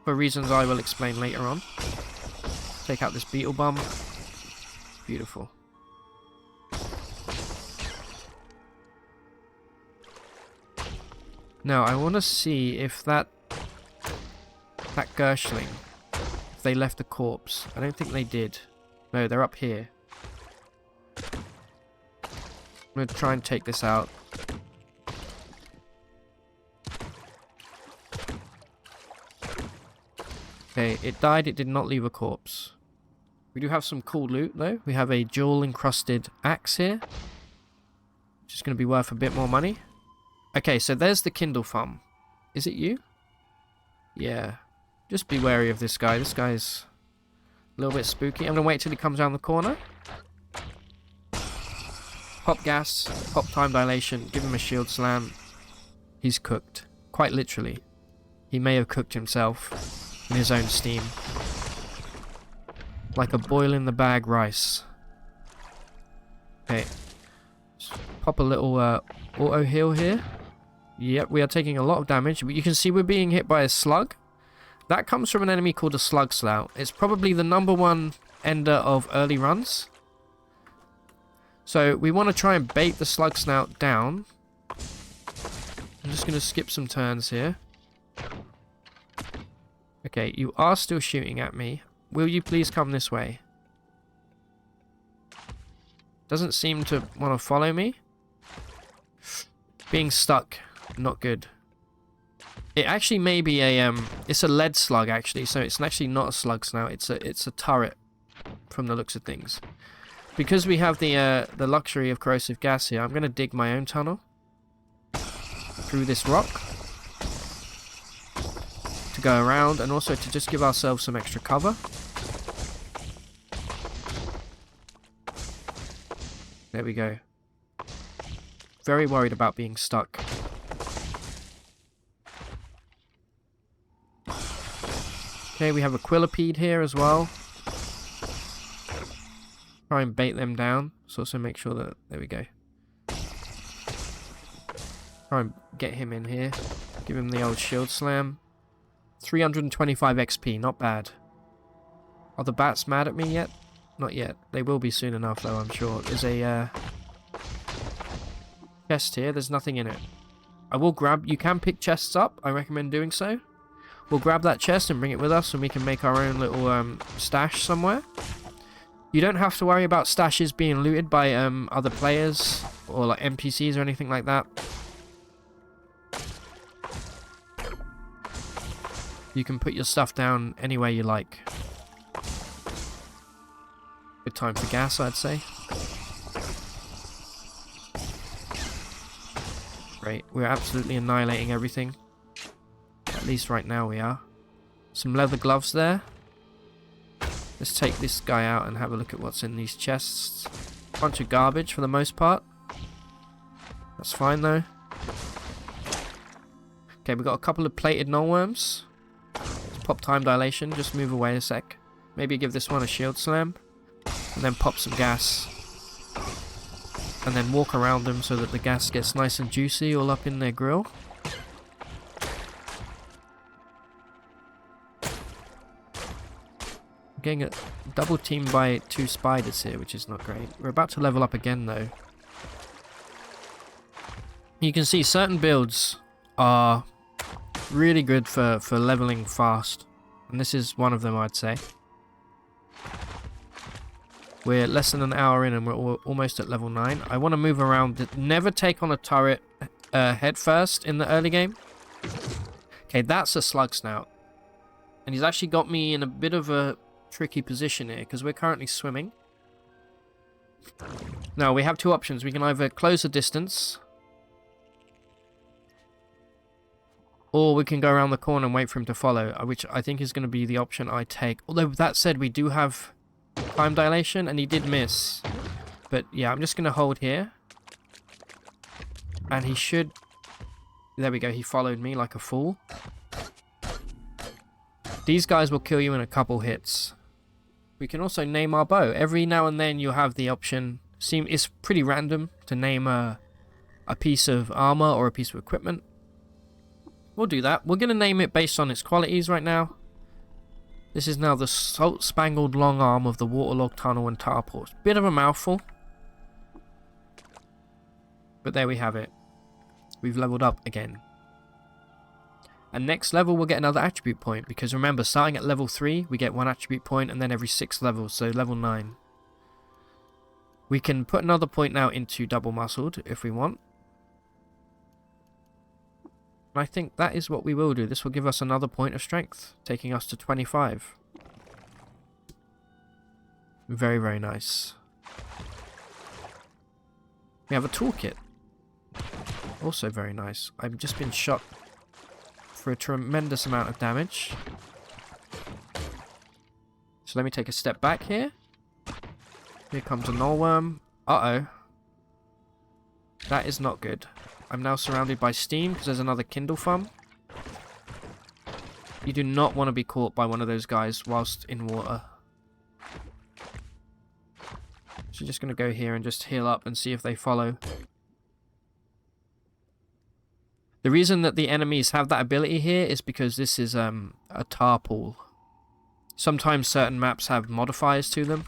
reasons I will explain later on. Take out this beetle bum. Beautiful. Now, I want to see if that Gershling, if they left a corpse. I don't think they did. No, they're up here. I'm going to try and take this out. Okay, it died. It did not leave a corpse. We do have some cool loot, though. We have a jewel-encrusted axe here, which is going to be worth a bit more money. Okay, so there's the Kindle thumb. Is it you? Yeah. Just be wary of this guy. This guy's a little bit spooky. I'm going to wait till he comes around the corner. Pop gas. Pop time dilation. Give him a shield slam. He's cooked. Quite literally. He may have cooked himself in his own steam. Like a boil in the bag rice. Okay. Just pop a little auto heal here. Yep, we are taking a lot of damage. You can see we're being hit by a slug. That comes from an enemy called a slug slout. It's probably the #1 ender of early runs. So we want to try and bait the slug snout down. I'm just going to skip some turns here. Okay, you are still shooting at me. Will you please come this way? Doesn't seem to want to follow me. Being stuck. Not good. It actually may be a it's a lead slug actually, so it's actually not a slug snout. It's a turret from the looks of things. Because we have the luxury of corrosive gas here, I'm going to dig my own tunnel through this rock to go around, and also to just give ourselves some extra cover. There we go. Very worried about being stuck. Okay, we have a quillipede here as well. Try and bait them down. Let's also make sure that... There we go. Try and get him in here. Give him the old shield slam. 325 XP, not bad. Are the bats mad at me yet? Not yet. They will be soon enough though, I'm sure. There's a... chest here. There's nothing in it. I will grab... You can pick chests up. I recommend doing so. We'll grab that chest and bring it with us, and we can make our own little stash somewhere. You don't have to worry about stashes being looted by other players or like NPCs or anything like that. You can put your stuff down anywhere you like. Good time for gas, I'd say. Great, we're absolutely annihilating everything. At least right now we are. Some leather gloves there. Let's take this guy out and have a look at what's in these chests. Bunch of garbage for the most part. That's fine though. Okay, we've got a couple of plated nullworms. Let's pop time dilation, just move away a sec. Maybe give this one a shield slam. And then pop some gas. And then walk around them so that the gas gets nice and juicy all up in their grill. Getting a double teamed by 2 spiders here, which is not great. We're about to level up again though. You can see certain builds are really good for leveling fast. And this is one of them, I'd say. We're less than an hour in and we're almost at level 9. I want to move around. Never take on a turret head first in the early game. Okay, that's a slug snout. And he's actually got me in a bit of a tricky position here because we're currently swimming. Now we have 2 options. We can either close the distance, or we can go around the corner and wait for him to follow, which I think is going to be the option I take. Although that said, we do have time dilation and he did miss. But yeah, I'm just going to hold here. And he should... There we go, he followed me like a fool. These guys will kill you in a couple hits. We can also name our bow. Every now and then you have the option. It's pretty random to name a piece of armor or a piece of equipment. We'll do that. We're going to name it based on its qualities right now. This is now the salt-spangled long arm of the waterlogged tunnel and tar ports. Bit of a mouthful. But there we have it. We've leveled up again. And next level we'll get another attribute point, because remember, starting at level 3 we get 1 attribute point, and then every 6 levels, so level 9. We can put another point now into double muscled if we want. And I think that is what we will do. This will give us another point of strength, taking us to 25. Very, very nice. We have a toolkit. Also very nice. I've just been shot for a tremendous amount of damage. So let me take a step back here. Here comes a nullworm. Uh-oh. That is not good. I'm now surrounded by steam because there's another Kindle farm. You do not want to be caught by one of those guys whilst in water. So just going to go here and just heal up and see if they follow. The reason that the enemies have that ability here is because this is a tar pool. Sometimes certain maps have modifiers to them.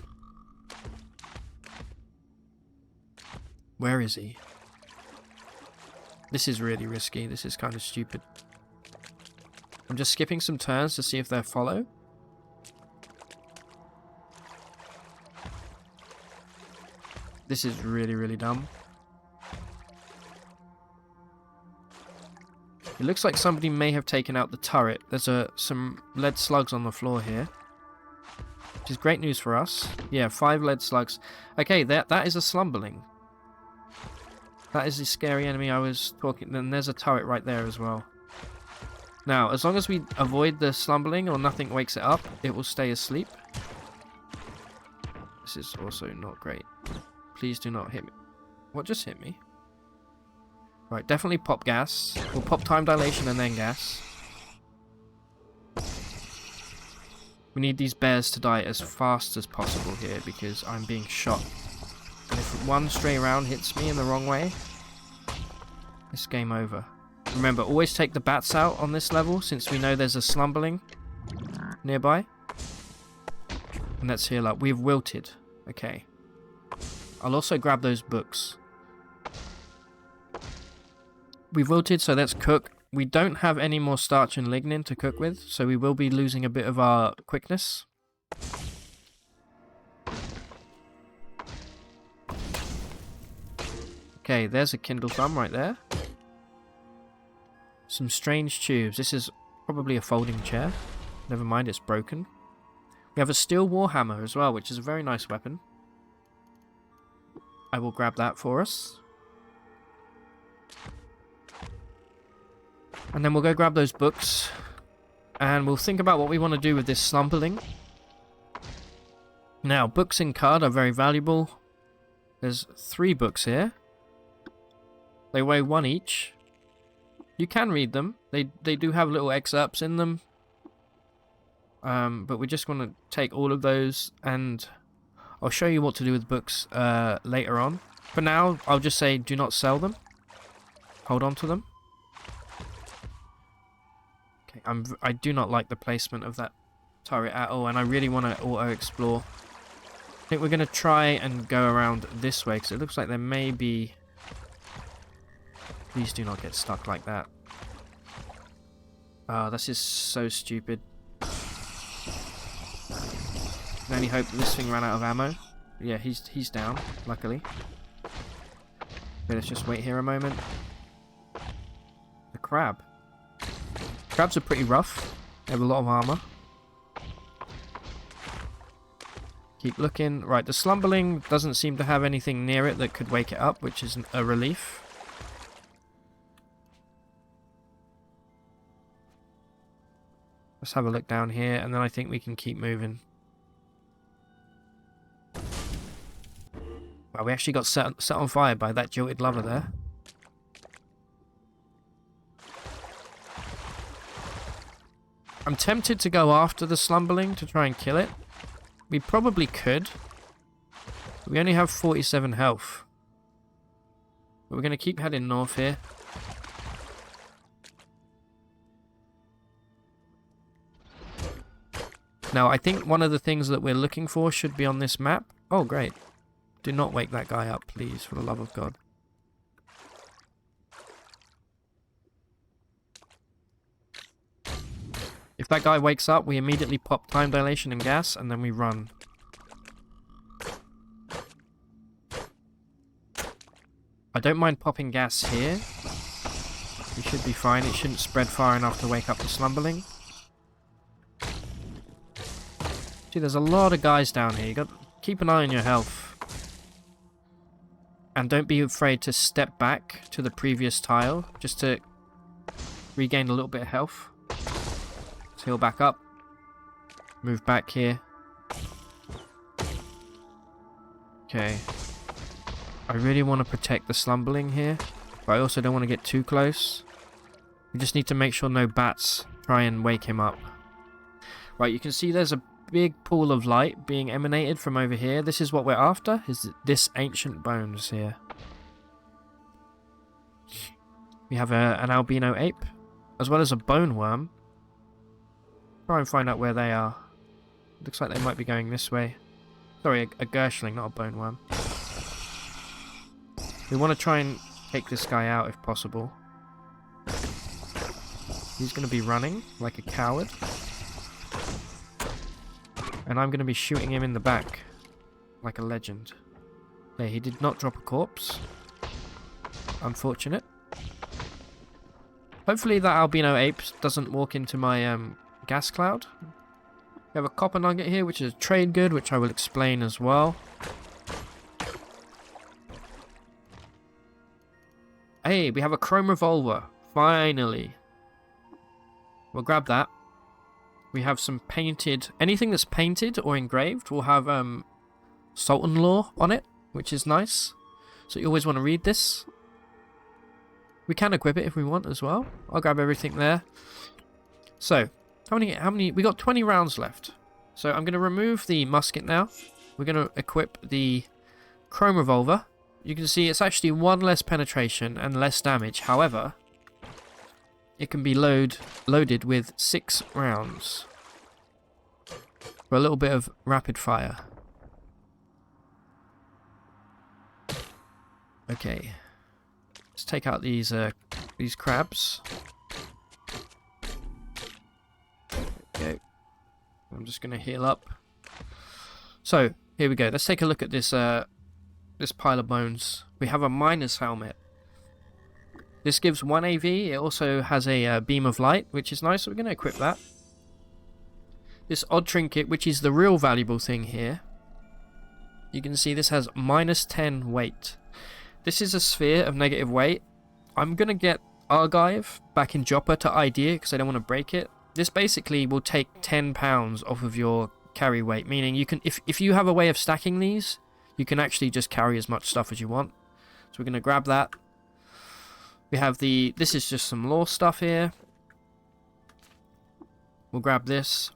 Where is he? This is really risky. This is kind of stupid. I'm just skipping some turns to see if they'll follow. This is really, really dumb. It looks like somebody may have taken out the turret. There's some lead slugs on the floor here, which is great news for us. Yeah, 5 lead slugs. Okay, that is a slumberling. That is the scary enemy I was talking... Then there's a turret right there as well. Now, as long as we avoid the slumberling or nothing wakes it up, it will stay asleep. This is also not great. Please do not hit me. What just hit me? Right, definitely pop gas. We'll pop time dilation and then gas. We need these bears to die as fast as possible here because I'm being shot. And if one stray round hits me in the wrong way, it's game over. Remember, always take the bats out on this level since we know there's a slumberling nearby. And let's heal up. We've wilted. Okay. I'll also grab those books. We've wilted, so let's cook. We don't have any more starch and lignin to cook with, so we will be losing a bit of our quickness. Okay, there's a kindle thumb right there. Some strange tubes. This is probably a folding chair. Never mind, it's broken. We have a steel warhammer as well, which is a very nice weapon. I will grab that for us. And then we'll go grab those books. And we'll think about what we want to do with this slumberling. Now, books in card are very valuable. There's 3 books here. They weigh 1 each. You can read them. They do have little excerpts in them. But we just want to take all of those, and I'll show you what to do with books later on. For now, I'll just say do not sell them. Hold on to them. Okay, I do not like the placement of that turret at all, and I really want to auto-explore. I think we're going to try and go around this way, because it looks like there may be... Please do not get stuck like that. Oh, this is so stupid. I can only hope that this thing ran out of ammo. Yeah, he's down, luckily. Okay, let's just wait here a moment. The crab. Crabs are pretty rough. They have a lot of armor. Keep looking. Right, the slumberling doesn't seem to have anything near it that could wake it up, which is a relief. Let's have a look down here, and then I think we can keep moving. Wow, we actually got set on fire by that jilted lover there. I'm tempted to go after the slumberling to try and kill it. We probably could. We only have 47 health. But we're going to keep heading north here. Now, I think one of the things that we're looking for should be on this map. Oh, great. Do not wake that guy up, please, for the love of God. If that guy wakes up, we immediately pop time dilation and gas, and then we run. I don't mind popping gas here. We should be fine. It shouldn't spread far enough to wake up the slumberling. See, there's a lot of guys down here. You got to keep an eye on your health. And don't be afraid to step back to the previous tile, just to regain a little bit of health. Let's heal back up. Move back here. Okay. I really want to protect the slumberling here, but I also don't want to get too close. We just need to make sure no bats try and wake him up. Right, you can see there's a big pool of light being emanated from over here. This is what we're after, is this ancient bones here. We have an albino ape, as well as a bone worm. Try and find out where they are. Looks like they might be going this way. Sorry, a Gershling, not a bone worm. We want to try and take this guy out if possible. He's going to be running like a coward. And I'm going to be shooting him in the back like a legend. Yeah, he did not drop a corpse. Unfortunate. Hopefully that albino ape doesn't walk into my gas cloud. We have a copper nugget here, which is a trade good, which I will explain as well. Hey, we have a chrome revolver. Finally. We'll grab that. We have some painted... Anything that's painted or engraved will have Sultan lore on it, which is nice. So you always want to read this. We can equip it if we want as well. I'll grab everything there. So, how many... We got 20 rounds left. So I'm going to remove the musket now. We're going to equip the chrome revolver. You can see it's actually 1 less penetration and less damage. However... It can be loaded with 6 rounds for a little bit of rapid fire. Okay, let's take out these these crabs. Okay. I'm just going to heal up. So, here we go. Let's take a look at this this pile of bones. We have a miner's helmet. This gives 1 AV. It also has a beam of light, which is nice. So we're going to equip that. This odd trinket, which is the real valuable thing here. You can see this has -10 weight. This is a sphere of negative weight. I'm going to get Argive back in Joppa to ID it because I don't want to break it. This basically will take 10 pounds off of your carry weight, meaning you can, if you have a way of stacking these, you can actually just carry as much stuff as you want. So we're going to grab that. We have this is just some lore stuff here. We'll grab this.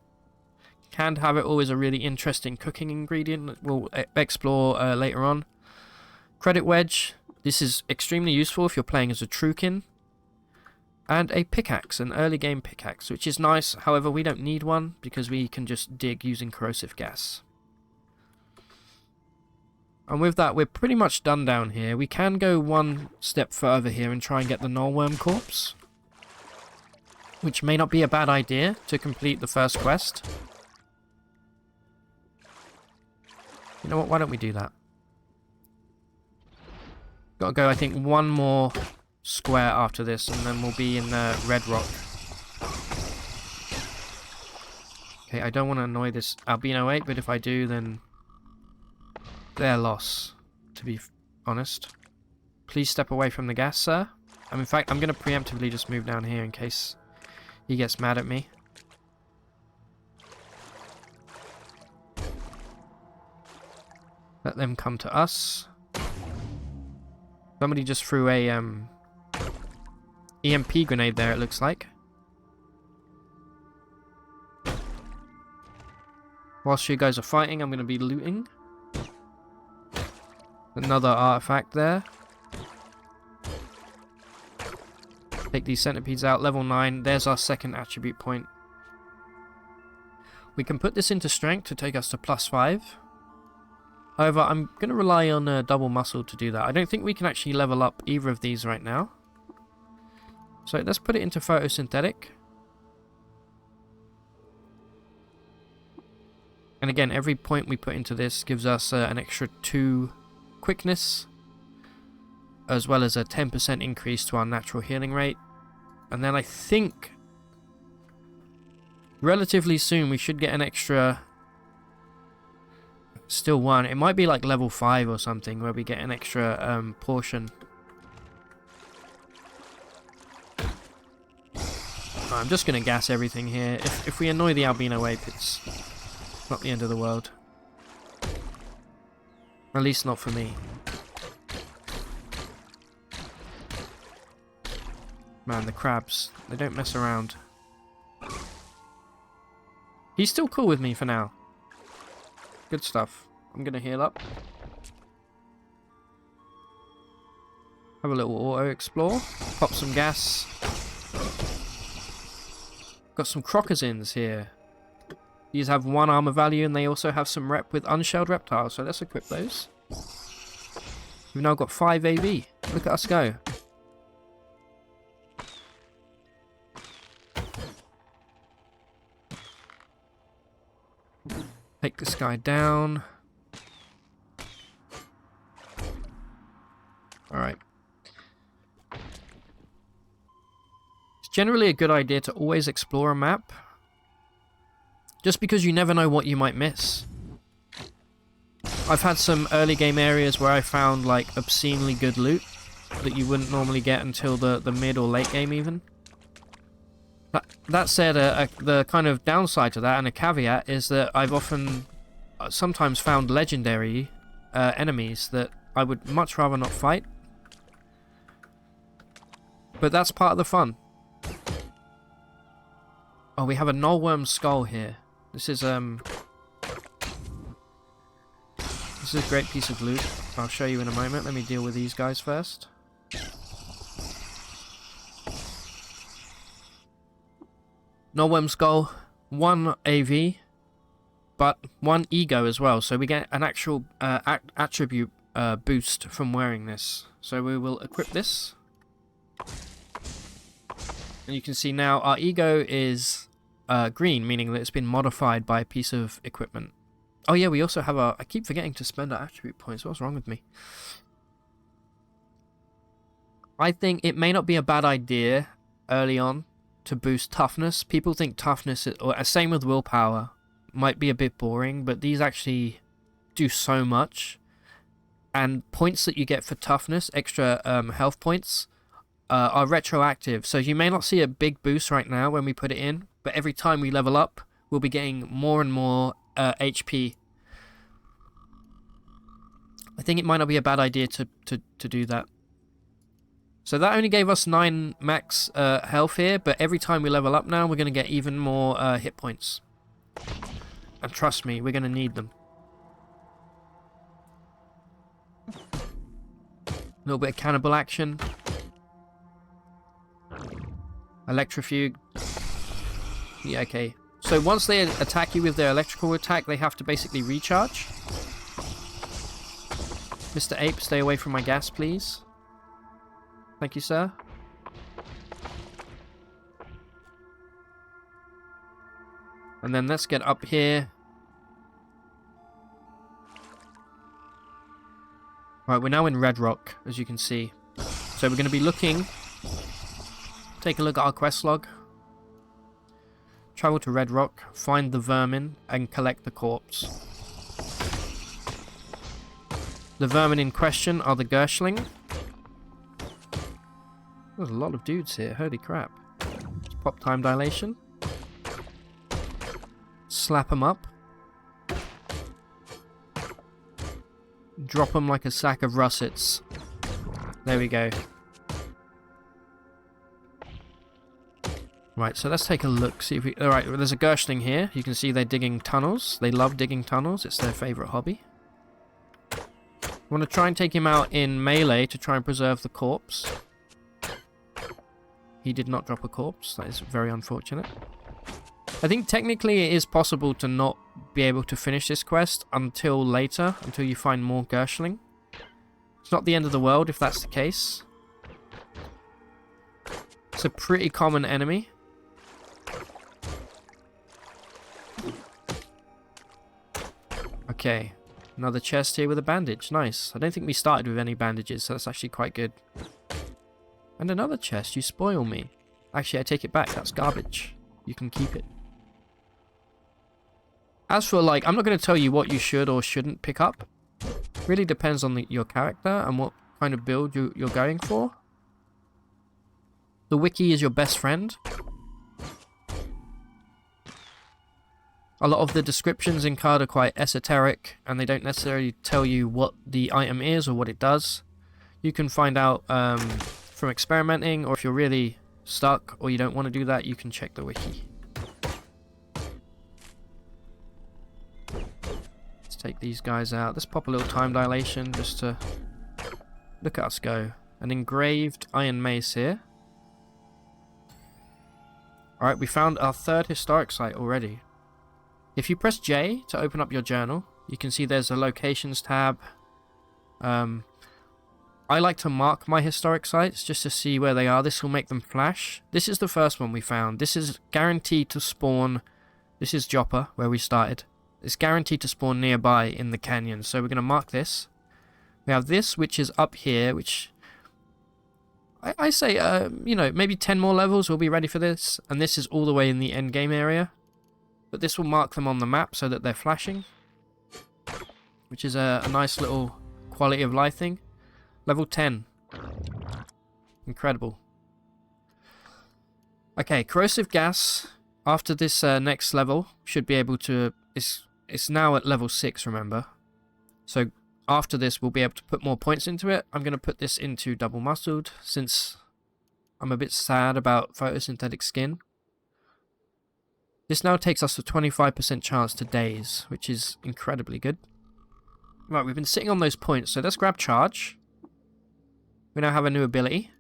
Canned Habit is a really interesting cooking ingredient that we'll explore later on. Credit Wedge. This is extremely useful if you're playing as a Trukin. And a pickaxe, an early game pickaxe, which is nice. However, we don't need one because we can just dig using corrosive gas. And with that, we're pretty much done down here. We can go one step further here and try and get the Nullworm Corpse, which may not be a bad idea to complete the first quest. You know what, why don't we do that? Gotta go, I think, one more square after this, and then we'll be in Red Rock. Okay, I don't want to annoy this Albino 8, but if I do, then their loss, to be honest. Please step away from the gas, sir. In fact, I'm going to preemptively just move down here in case he gets mad at me. Let them come to us. Somebody just threw a EMP grenade there, it looks like. Whilst you guys are fighting, I'm going to be looting. Another artifact there. Take these centipedes out, level 9. There's our second attribute point. We can put this into strength to take us to +5. However, I'm going to rely on double muscle to do that. I don't think we can actually level up either of these right now. So let's put it into photosynthetic. And again, every point we put into this gives us an extra 2 quickness, as well as a 10% increase to our natural healing rate. And then I think relatively soon we should get an extra, still 1. It might be like level 5 or something where we get an extra portion. I'm just going to gas everything here. If we annoy the Albino Ape, it's not the end of the world. At least not for me. Man, the crabs, they don't mess around. He's still cool with me for now. Good stuff. I'm going to heal up. Have a little auto-explore. Pop some gas. Got some crocozins here. These have 1 armor value, and they also have some rep with unshelled reptiles, so let's equip those. We've now got 5 AV. Look at us go. Take this guy down. Alright. It's generally a good idea to always explore a map, just because you never know what you might miss. I've had some early game areas where I found like obscenely good loot that you wouldn't normally get until the mid or late game even. That said, the kind of downside to that, and a caveat, is that I've sometimes found legendary enemies that I would much rather not fight. But that's part of the fun. Oh, we have a Nullworm skull here. This is a great piece of loot. I'll show you in a moment. Let me deal with these guys first. Nullworm skull, 1 AV, but 1 ego as well. So we get an actual attribute boost from wearing this. So we will equip this. And you can see now our ego is green, meaning that it's been modified by a piece of equipment. Oh yeah, we also have our... I keep forgetting to spend our attribute points. What's wrong with me? I think it may not be a bad idea early on to boost toughness. People think toughness, or same with willpower, might be a bit boring, but these actually do so much. And points that you get for toughness, extra health points, are retroactive. So you may not see a big boost right now when we put it in, but every time we level up, we'll be getting more and more HP. I think it might not be a bad idea to do that. So that only gave us 9 max health here, but every time we level up now, we're going to get even more hit points. And trust me, we're going to need them. A little bit of cannibal action. Electrofuge. Yeah, okay. So once they attack you with their electrical attack, they have to basically recharge. Mr. Ape, stay away from my gas, please. Thank you, sir. And then let's get up here. Right, we're now in Red Rock, as you can see. So we're going to be looking... Take a look at our quest log. Travel to Red Rock, find the vermin, and collect the corpse. The vermin in question are the Gershling. There's a lot of dudes here, holy crap. Let's pop time dilation. Slap them up. Drop them like a sack of russets. There we go. Right, so let's take a look, see if we... Alright, there's a Gershling here. You can see they're digging tunnels. They love digging tunnels. It's their favourite hobby. I want to try and take him out in melee to try and preserve the corpse. He did not drop a corpse. That is very unfortunate. I think technically it is possible to not be able to finish this quest until later, until you find more Gershling. It's not the end of the world if that's the case. It's a pretty common enemy. Okay, another chest here with a bandage. Nice. I don't think we started with any bandages, so that's actually quite good. And another chest. You spoil me. Actually, I take it back. That's garbage. You can keep it. As for, like, I'm not going to tell you what you should or shouldn't pick up. It really depends on your character and what kind of build you're going for. The wiki is your best friend. A lot of the descriptions in card are quite esoteric, and they don't necessarily tell you what the item is or what it does. You can find out from experimenting, or if you're really stuck or you don't want to do that, you can check the wiki. Let's take these guys out. Let's pop a little time dilation just to look at us go. An engraved iron mace here. Alright, we found our 3rd historic site already. If you press J to open up your journal, you can see there's a locations tab. I like to mark my historic sites just to see where they are. This will make them flash. This is the first one we found. This is guaranteed to spawn. This is Joppa, where we started. It's guaranteed to spawn nearby in the canyon. So we're going to mark this. We have this, which is up here, which... I say, you know, maybe 10 more levels we'll be ready for this. And this is all the way in the end game area. But this will mark them on the map so that they're flashing. Which is a nice little quality of life thing. Level 10. Incredible. Okay, corrosive gas. After this next level, should be able to... It's now at level 6, remember. So... After this, we'll be able to put more points into it. I'm going to put this into double muscled, since I'm a bit sad about photosynthetic skin. This now takes us a 25% chance to daze, which is incredibly good. Right, we've been sitting on those points, so let's grab charge. We now have a new ability.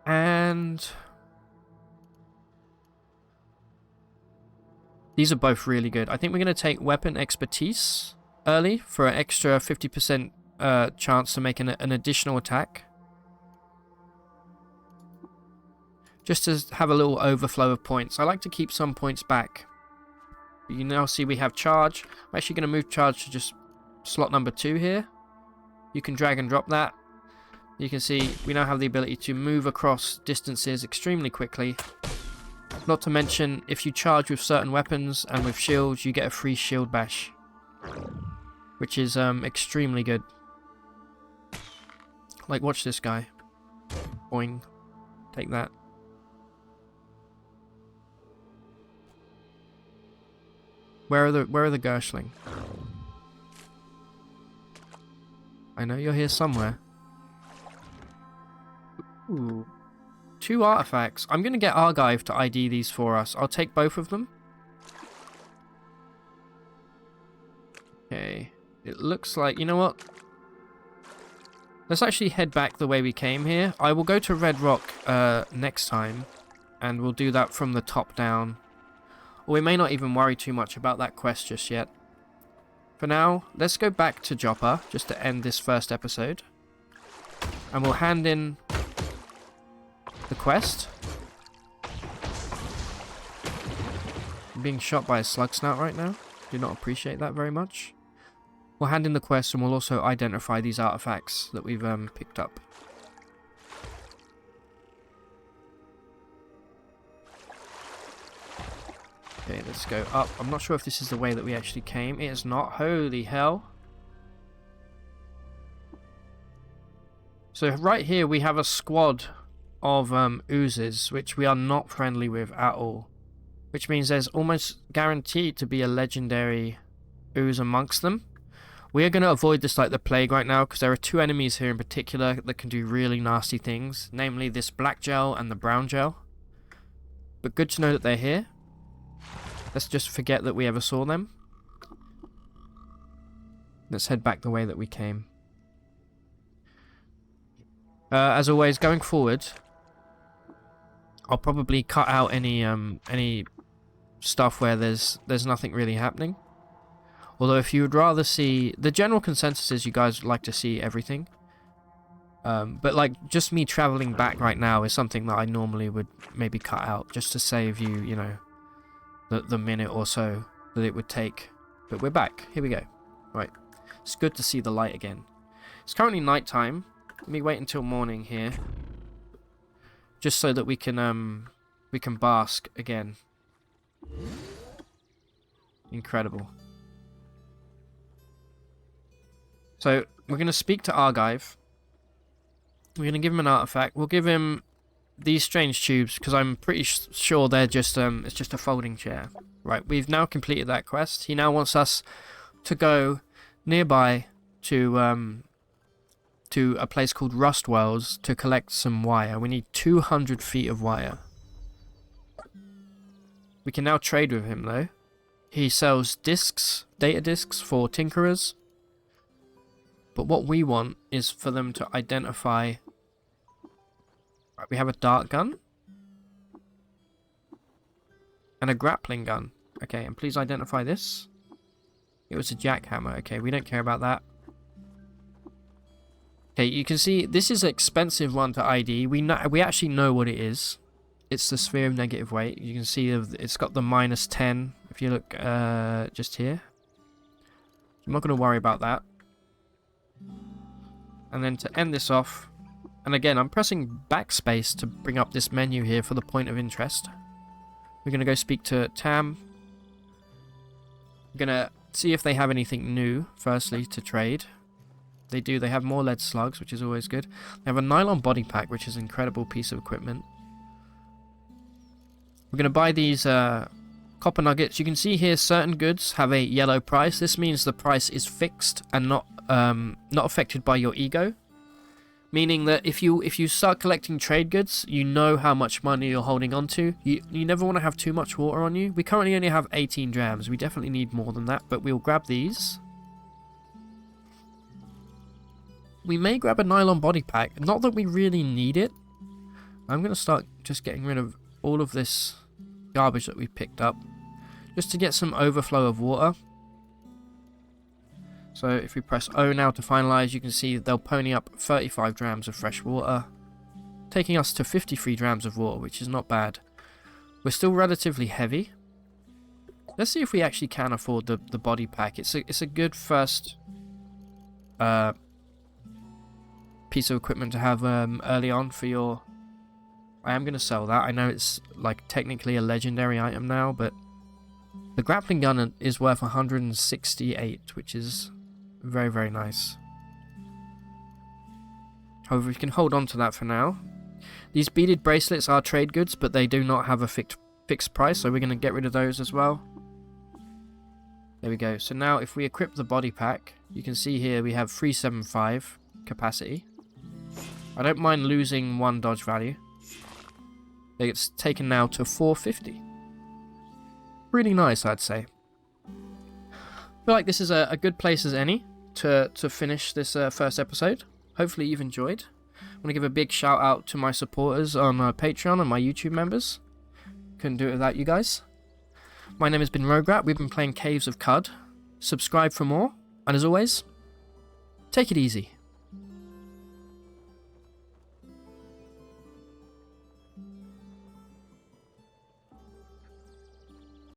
And... these are both really good. I think we're going to take Weapon Expertise early for an extra 50% chance to make an additional attack. just to have a little overflow of points. I like to keep some points back. You now see we have charge. I'm actually going to move charge to just slot number 2 here. You can drag and drop that. You can see we now have the ability to move across distances extremely quickly. Not to mention, if you charge with certain weapons and with shields, you get a free shield bash, which is extremely good. Like, watch this guy. Boing. Take that. Where are the Gershling? I know you're here somewhere. Ooh. 2 artifacts. I'm going to get Argive to ID these for us. I'll take both of them. Okay. It looks like... You know what? Let's actually head back the way we came here. I will go to Red Rock next time. And we'll do that from the top down. Or we may not even worry too much about that quest just yet. For now, let's go back to Joppa, just to end this first episode. And we'll hand in the quest. I'm being shot by a slug snout right now. Do not appreciate that very much. We'll hand in the quest and we'll also identify these artifacts that we've picked up. Okay, let's go up. I'm not sure if this is the way that we actually came. It is not. Holy hell. So right here we have a squad of oozes, which we are not friendly with at all. Which means there's almost guaranteed to be a legendary ooze amongst them. We are going to avoid this like the plague right now, because there are 2 enemies here in particular that can do really nasty things. Namely this black gel and the brown gel. But good to know that they're here. Let's just forget that we ever saw them. Let's head back the way that we came. As always, going forward, I'll probably cut out any stuff where there's nothing really happening. Although if you would rather see... The general consensus is you guys would like to see everything. But like, just me traveling back right now is something that I normally would maybe cut out, just to save you, you know, the minute or so that it would take. But we're back. Here we go. Right. It's good to see the light again. It's currently night time. Let me wait until morning here. Just so that we can bask again. Incredible. So, we're going to speak to Argive. We're going to give him an artifact. We'll give him these strange tubes, because I'm pretty sure they're just, it's just a folding chair. Right, we've now completed that quest. He now wants us to go nearby to a place called Rust Wells to collect some wire. We need 200 feet of wire. We can now trade with him, though. He sells discs, data discs for tinkerers. But what we want is for them to identify... Right, we have a dart gun. And a grappling gun. Okay, and please identify this. It was a jackhammer. Okay, we don't care about that. Okay, you can see this is an expensive one to ID. We actually know what it is. It's the sphere of negative weight. You can see it's got the -10 if you look just here. I'm not going to worry about that. And then to end this off, and again, I'm pressing backspace to bring up this menu here for the point of interest. We're going to go speak to Tam. We're going to see if they have anything new, firstly, to trade. They do. They have more lead slugs, which is always good. They have a nylon body pack, which is an incredible piece of equipment. We're going to buy these copper nuggets. You can see here certain goods have a yellow price. This means the price is fixed and not affected by your ego. Meaning that if you start collecting trade goods, you know how much money you're holding on to. You never want to have too much water on you. We currently only have 18 drams. We definitely need more than that, but we'll grab these. We may grab a nylon body pack. Not that we really need it. I'm going to start just getting rid of all of this garbage that we picked up, just to get some overflow of water. So if we press O now to finalize, you can see they'll pony up 35 drams of fresh water. taking us to 53 grams of water, which is not bad. We're still relatively heavy. Let's see if we actually can afford the body pack. It's a good first piece of equipment to have early on for your... I am going to sell that. I know it's like technically a legendary item now, but the grappling gun is worth 168, which is very, very nice. However, we can hold on to that for now. These beaded bracelets are trade goods, but they do not have a fixed price, so we're going to get rid of those as well. There we go. So now if we equip the body pack, you can see here we have 375 capacity. I don't mind losing 1 dodge value. It's taken now to 450. Really nice, I'd say. I feel like this is a good place as any to finish this first episode. Hopefully you've enjoyed. I want to give a big shout out to my supporters on Patreon and my YouTube members. Couldn't do it without you guys. My name has been Rograt. We've been playing Caves of Cud. Subscribe for more. And as always, take it easy.